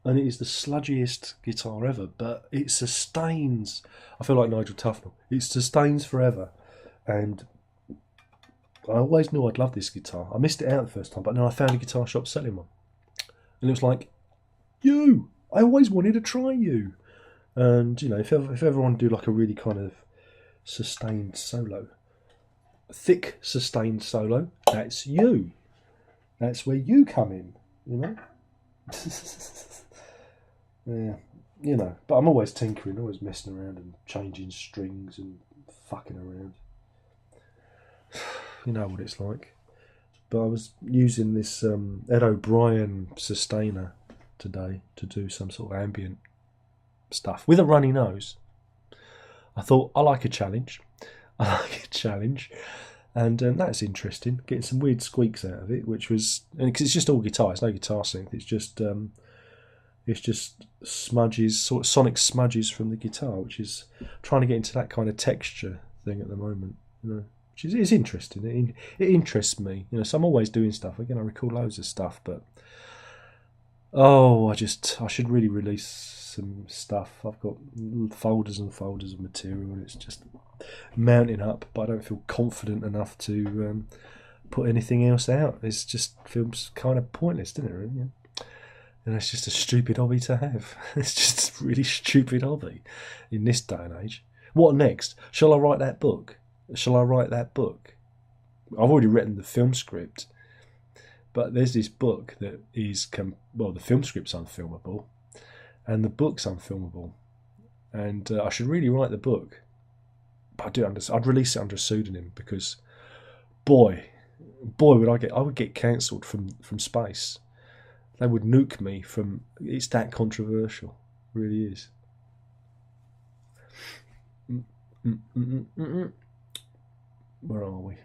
and it is the sludgiest guitar ever. But it sustains. I feel like Nigel Tufnell. It sustains forever, and I always knew I'd love this guitar. I missed it out the first time, but then I found a guitar shop selling one, and it was like, you. I always wanted to try you. And if ever want to do like a really kind of sustained solo, a thick sustained solo, that's you. That's where you come in, Yeah, but I'm always tinkering, always messing around and changing strings and fucking around. You know what it's like. But I was using this Ed O'Brien sustainer today to do some sort of ambient stuff with a runny nose. I thought, I like a challenge. And that's interesting. Getting some weird squeaks out of it, which was, because it's just all guitar. It's no guitar synth. It's just smudges, sort of sonic smudges from the guitar, which is trying to get into that kind of texture thing at the moment. Which is interesting. It interests me. So I'm always doing stuff. Again, I record loads of stuff, but I should really release some stuff. I've got folders and folders of material, and it's just mounting up, but I don't feel confident enough to put anything else out. It just feels kind of pointless, doesn't it, really? And it's just a stupid hobby to have. It's just a really stupid hobby in this day and age. What next? Shall I write that book? I've already written the film script, but there's this book that is, the film script's unfilmable, and the book's unfilmable, and I should really write the book, but I'd release it under a pseudonym, because boy I would get cancelled from space. They would nuke me from. It's that controversial, it really is. Where are we?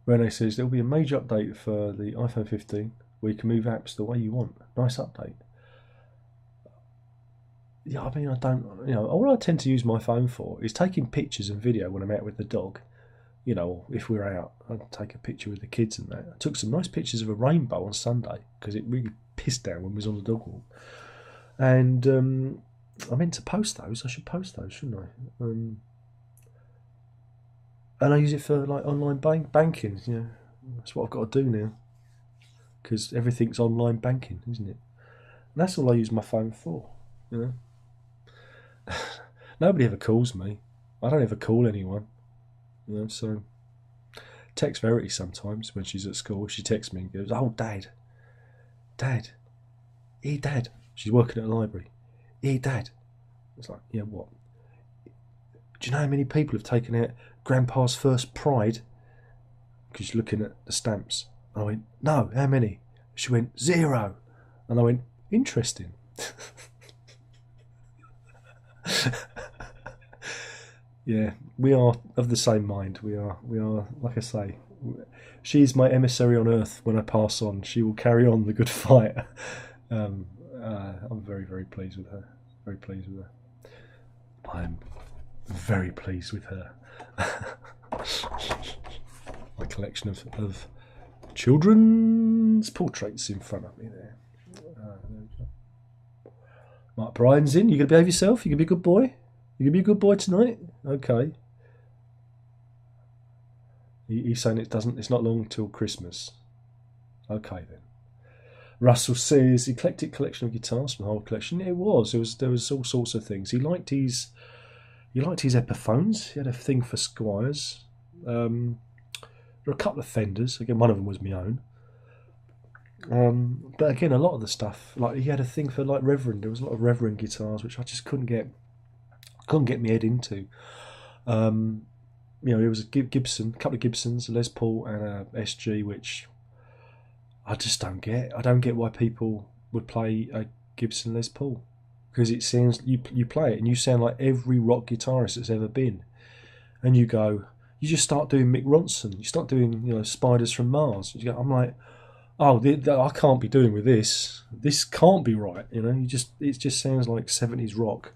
Rene says there'll be a major update for the iPhone 15 where you can move apps the way you want. Nice update. Yeah, I mean, I don't. All I tend to use my phone for is taking pictures and video when I'm out with the dog. If we're out, I'd take a picture with the kids and that. I took some nice pictures of a rainbow on Sunday because it really pissed down when we was on the dog walk. And I meant to post those. I should post those, shouldn't I? And I use it for like online banking. That's what I've got to do now, because everything's online banking, isn't it? And that's all I use my phone for. Nobody ever calls me. I don't ever call anyone. So text Verity sometimes when she's at school. She texts me and goes, "Oh, Dad, hey, Dad." She's working at a library. "Hey, Dad." It's like, yeah, what? Do you know how many people have taken out Grandpa's first Pride? Because she's looking at the stamps. And I went, "No, how many?" She went, "0." And I went, "Interesting." Yeah, we are of the same mind. We are, like I say, she's my emissary on earth. When I pass on, she will carry on the good fight. I'm very, very pleased with her. Very pleased with her. I'm very pleased with her. My collection of children's portraits in front of me there. There we go. Mark Bryan's in. You going to behave yourself? You going to be a good boy? You gonna be a good boy tonight? Okay. He's saying it's not long till Christmas. Okay then. Russell says eclectic collection of guitars from the whole collection. Yeah, it was. There was all sorts of things. He liked his Epiphones. He had a thing for Squires. There were a couple of Fenders. Again, one of them was my own. But again, a lot of the stuff, like he had a thing for like Reverend. There was a lot of Reverend guitars, which I just couldn't get my head into. There was a Gibson, a couple of Gibsons, a Les Paul and a SG, which I just don't get. I don't get why people would play a Gibson Les Paul, because it sounds, you play it and you sound like every rock guitarist that's ever been, and you just start doing Mick Ronson, you start doing Spiders from Mars. I'm like, oh, I can't be doing with this. This can't be right. It just sounds like 70s rock.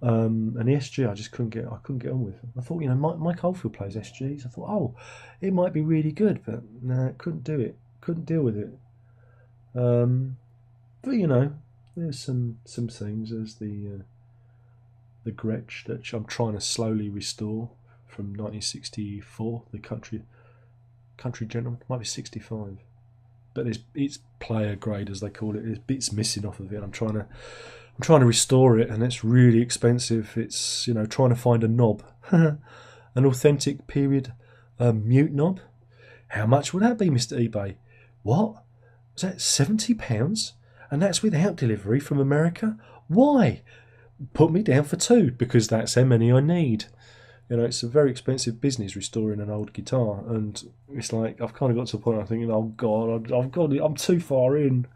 And the SG I couldn't get on with. I thought, Mike Oldfield plays SGs. I thought, oh, it might be really good, but no, couldn't do it. Couldn't deal with it. But there's some things. There's the Gretsch that I'm trying to slowly restore from 1964. The country gentleman, might be 65, but it's player grade as they call it. There's bits missing off of it. I'm trying to restore it, and it's really expensive. It's trying to find a knob, an authentic period mute knob. How much would that be, Mr. eBay? What was that? £70, and that's without delivery from America. Why? Put me down for 2, because that's how many I need. It's a very expensive business restoring an old guitar, and it's like I've kind of got to a point where I'm thinking, oh God, I'm too far in.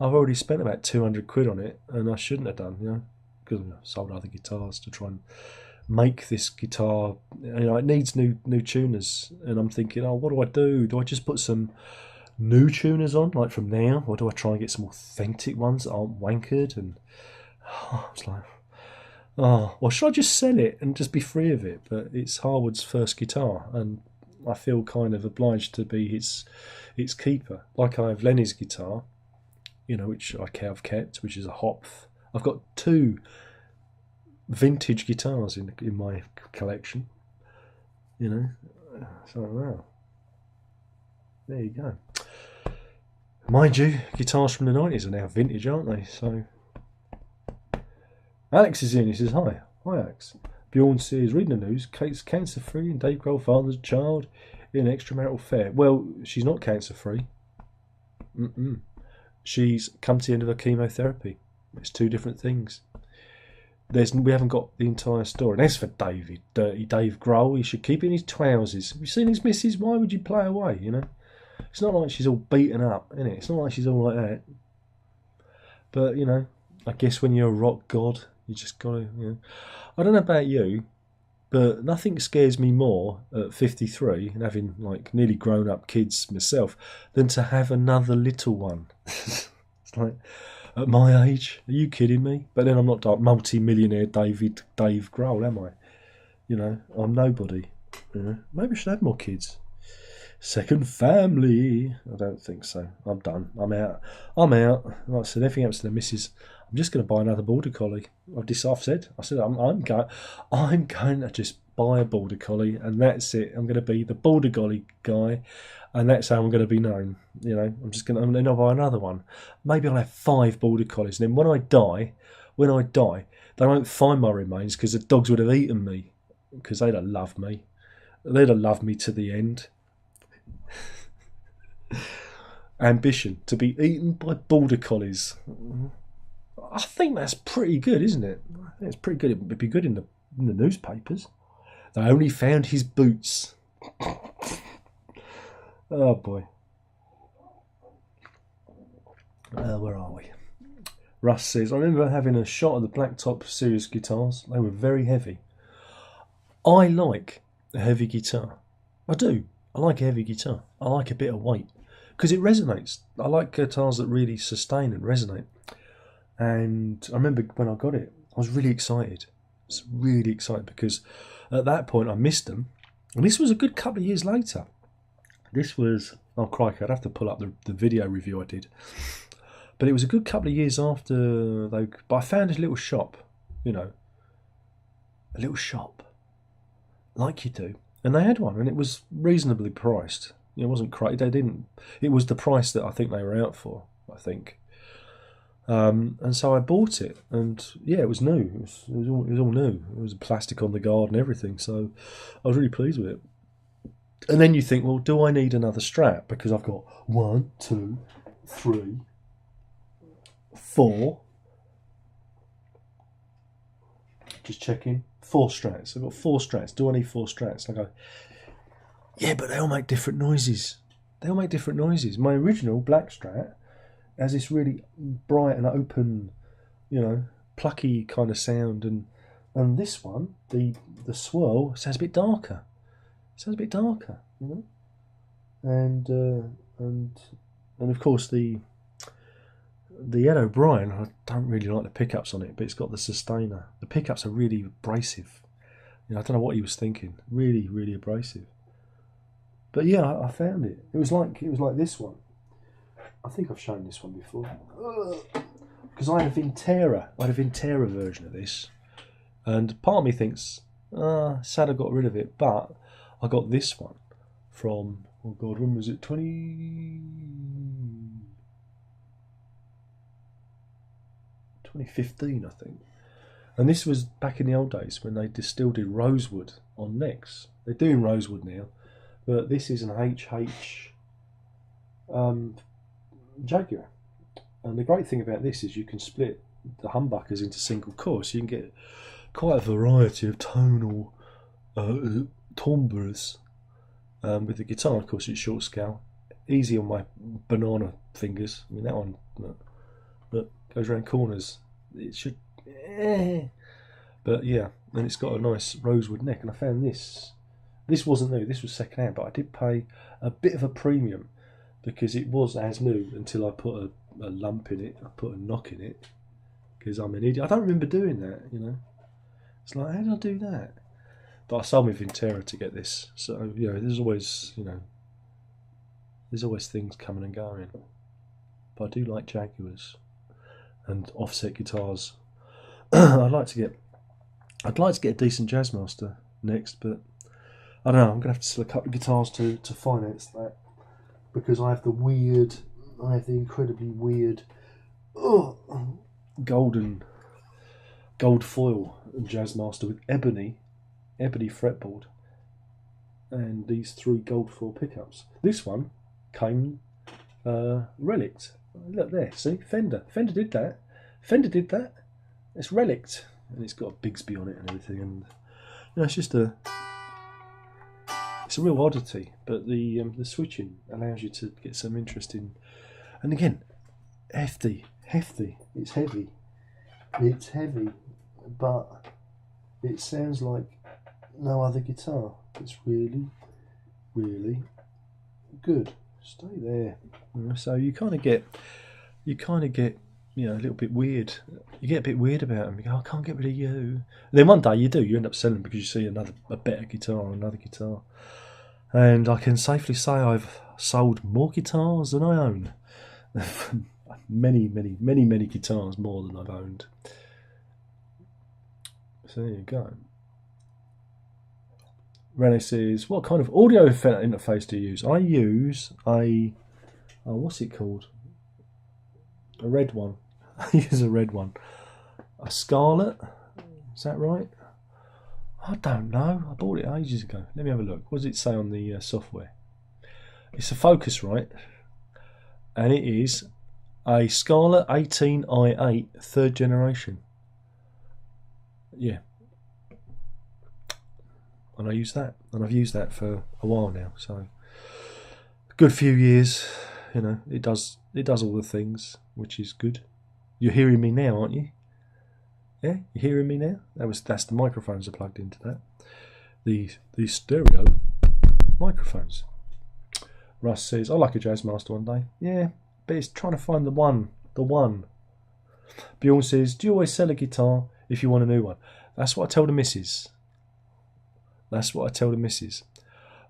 I've already spent about 200 quid on it, and I shouldn't have done, because I've sold other guitars to try and make this guitar. It needs new tuners, and I'm thinking, oh, what do I do? Do I just put some new tuners on, like from now, or do I try and get some authentic ones that aren't wankered? And I was like, oh, well, should I just sell it and just be free of it? But it's Harwood's first guitar, and I feel kind of obliged to be its keeper. Like I have Lenny's guitar, which I have kept, which is a Hopf. I've got 2 vintage guitars in my collection. So wow, there you go. Mind you, guitars from the 90s are now vintage, aren't they? So Alex is in. He says hi, Alex. Bjorn says, reading the news, Kate's cancer free and Dave Grohl fathers a child in an extramarital affair. Well, she's not cancer free. She's come to the end of her chemotherapy. It's 2 different things. We haven't got the entire story. And as for David, dirty Dave Grohl, he should keep in his trousers. Have you seen his missus? Why would you play away? It's not like she's all beaten up, is it? It's not like she's all like that. But I guess when you're a rock god, you just gotta. I don't know about you, but nothing scares me more at 53 and having like nearly grown up kids myself than to have another little one. It's like, at my age, are you kidding me? But then I'm not like multi-millionaire Dave Grohl, am I? I'm nobody. Maybe I should have more kids. Second family. I don't think so. I'm done. I'm out. Like I said, everything happens to the missus. I'm just going to buy another border collie. I said I'm going to just buy a border collie, and that's it. I'm going to be the border collie guy, and that's how I'm going to be known. I'm then I'll buy another one. Maybe I'll have 5 border collies, and then when I die, they won't find my remains because the dogs would have eaten me, because they'd have loved me. They'd have loved me to the end. Ambition to be eaten by border collies. I think that's pretty good, isn't it? I think it's pretty good. It would be good in the newspapers. They only found his boots. Oh boy. Where are we? Russ says, I remember having a shot of the Blacktop Sirius guitars. They were very heavy. I like a heavy guitar. I do. I like a heavy guitar. I like a bit of weight because it resonates. I like guitars that really sustain and resonate. And I remember when I got it, I was really excited. I was really excited because at that point I missed them. And this was a good couple of years later. This was, oh crikey, I'd have to pull up the video review I did. But it was a good couple of years after, but I found this little shop, a little shop, like you do, and they had one, and it was reasonably priced. It wasn't crazy. They didn't. It was the price that I think they were out for. I think. And so I bought it, and yeah, it was new. It was all new. It was plastic on the guard and everything. So I was really pleased with it. And then you think, well, do I need another strap? Because I've got 1, 2, 3, 4. Just checking. 4 straps. I've got 4 straps. Do I need 4 straps? And I go, yeah, but they all make different noises. They all make different noises. My original black strap has this really bright and open, plucky kind of sound, and this one, the swirl, sounds a bit darker. And of course the Ed O'Brien, I don't really like the pickups on it, but it's got the sustainer. The pickups are really abrasive. I don't know what he was thinking. Really, really abrasive. But yeah, I found it. It was like this one. I think I've shown this one before. Because I had a Vintera version of this, and part of me thinks, sad I got rid of it, but I got this one from, oh God, when was it? 2015, I think. And this was back in the old days when they still did rosewood on necks. They're doing rosewood now, but this is an HH Jaguar. And the great thing about this is you can split the humbuckers into single cores, so you can get quite a variety of tonal timbres with the guitar. Of course, it's short scale, easy on my banana fingers. I mean, that one that goes around corners, it should. But yeah, and it's got a nice rosewood neck. And I found this. This wasn't new. This was second hand, but I did pay a bit of a premium because it was as new until I put a lump in it. I put a knock in it because I'm an idiot. I don't remember doing that. It's like, how did I do that? But I sold my Vintera to get this. So there's always things coming and going. But I do like Jaguars and offset guitars. I'd like to get a decent Jazzmaster next, but I don't know. I'm gonna have to sell a couple of guitars to finance that, because I have the incredibly weird gold foil Jazzmaster with ebony fretboard and these 3 gold foil pickups. This one came relict. Look there, see, Fender did that. It's relict, and it's got a Bigsby on it and everything, and it's a real oddity. But the switching allows you to get some interesting, and again, hefty. It's heavy, but it sounds like no other guitar. It's really, really good. Stay there. So you kind of get a little bit weird. You get a bit weird about them. You go, I can't get rid of you. And then one day you do. You end up selling because you see a better guitar or another guitar. And I can safely say I've sold more guitars than I own. many guitars more than I've owned. So there you go. Rene says, what kind of audio interface do you use? I use what's it called? A red one. I use a red one. A Scarlet? Is that right? I don't know. I bought it ages ago. Let me have a look. What does it say on the software? It's a Focusrite, and it is a Scarlet 18i8 3rd generation. Yeah. And I use that, and I've used that for a while now. So, a good few years. It does all the things, which is good. You're hearing me now, aren't you? Yeah, you're hearing me now. That's the microphones are plugged into that. The stereo microphones. Russ says, I like a Jazzmaster one day. Yeah, but it's trying to find the one. Bjorn says, do you always sell a guitar if you want a new one? That's what I tell the missus.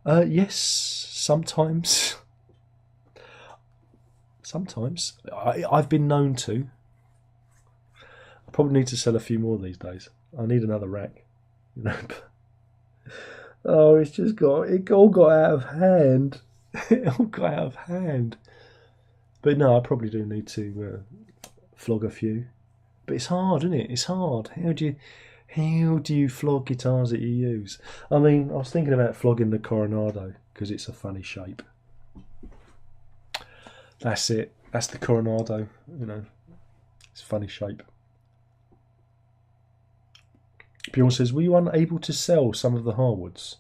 Yes, sometimes. Sometimes. I've been known to. I probably need to sell a few more these days. I need another rack. you know. Oh, it all got out of hand. It all got out of hand. But no, I probably do need to flog a few. But it's hard, isn't it? It's hard. How do you flog guitars that you use? I mean, I was thinking about flogging the Coronado because it's a funny shape. That's it. That's the Coronado. You know, it's a funny shape. Bjorn says, were you unable to sell some of the hardwoods?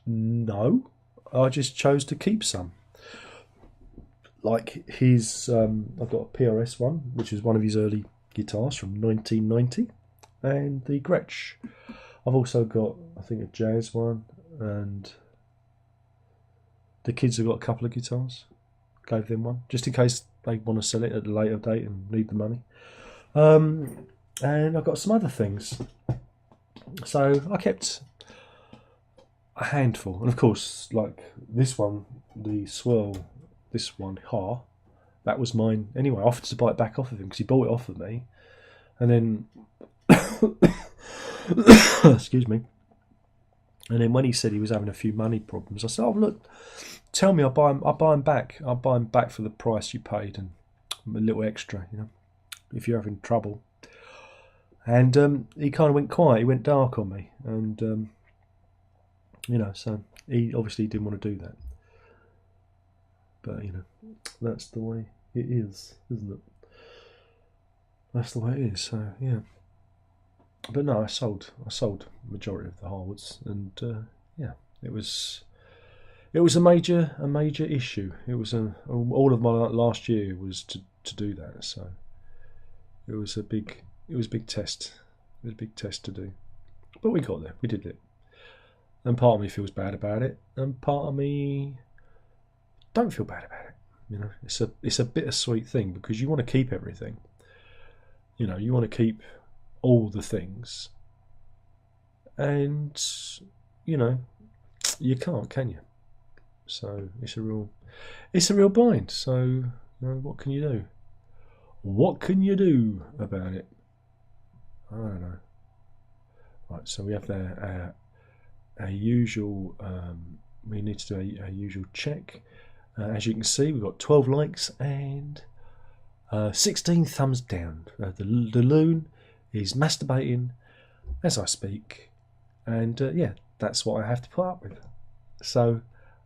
No, I just chose to keep some. Like his, I've got a PRS one, which is one of his early guitars from 1990, and the Gretsch. I've also got, I think, a jazz one, and the kids have got a couple of guitars. Gave them one, just in case they want to sell it at a later date and need the money. And I've got some other things. So I kept a handful, and of course, like this one, the Swirl, this one, that was mine anyway. I offered to buy it back off of him because he bought it off of me, and then excuse me. And then when he said he was having a few money problems, I said, "Oh look, tell me, I'll buy him back. I'll buy him back for the price you paid and a little extra, you know, if you're having trouble." And he kind of went quiet. He went dark on me, and you know, so he obviously didn't want to do that. But you know, that's the way it is, isn't it? That's the way it is. So yeah. But no, I sold the majority of the hardwoods, and yeah, it was a major issue. It was all of my last year was to do that. So it was a big test. It was a big test to do, but we got there. We did it, and part of me feels bad about it, and part of me don't feel bad about it. You know, it's a bittersweet thing because you want to keep everything. You know, you want to keep all the things, and you know, you can't, can you? So it's a real bind. So you know, what can you do? What can you do about it? I don't know. Right, so we have our usual. We need to do our usual check. As you can see, we've got 12 likes and 16 thumbs down. The loon is masturbating as I speak, and yeah, that's what I have to put up with. So,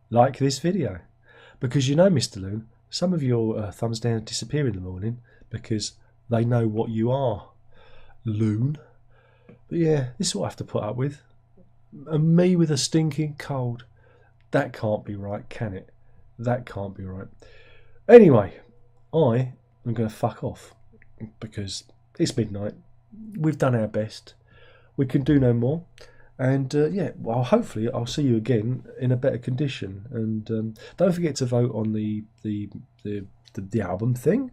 like this video, because you know, Mr. Loon, some of your thumbs down disappear in the morning because they know what you are, Loon. But yeah, this is what I have to put up with, and me with a stinking cold. That can't be right, can it? That can't be right. Anyway, I am going to fuck off because it's midnight. We've done our best. We can do no more. And yeah, well, hopefully I'll see you again in a better condition. And don't forget to vote on the album thing,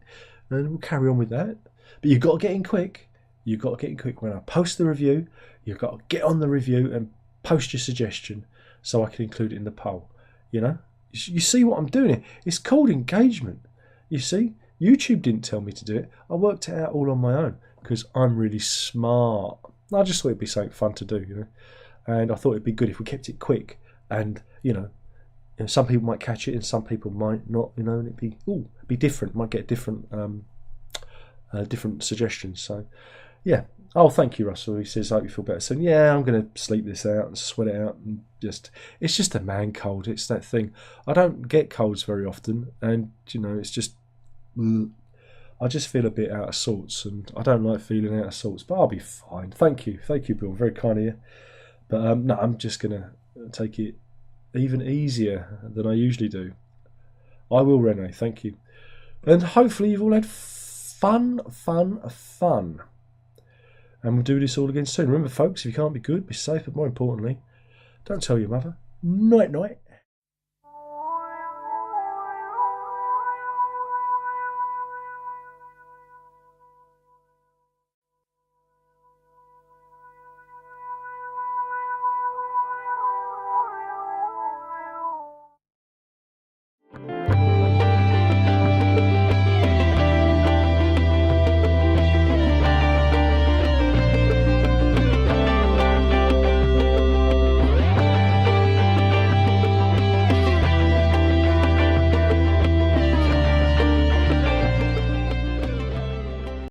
and we'll carry on with that. But you've got to get in quick. You've got to get in quick. When I post the review, you've got to get on the review and post your suggestion so I can include it in the poll. You know, you see what I'm doing? It's called engagement. You see, YouTube didn't tell me to do it. I worked it out all on my own because I'm really smart. I just thought it'd be something fun to do, you know. And I thought it'd be good if we kept it quick. And you know, some people might catch it and some people might not. You know, and it'd be different. Might get different suggestions. So yeah. Oh, thank you, Russell. He says, I hope you feel better soon. Yeah, I'm going to sleep this out and sweat it out. And it's just a man cold. It's that thing. I don't get colds very often. And, you know, it's just, I just feel a bit out of sorts. And I don't like feeling out of sorts, but I'll be fine. Thank you. Thank you, Bill. Very kind of you. But no, I'm just going to take it even easier than I usually do. I will, Renee. Thank you. And hopefully you've all had fun. And we'll do this all again soon. Remember, folks, if you can't be good, be safe, but more importantly, don't tell your mother. Night, night.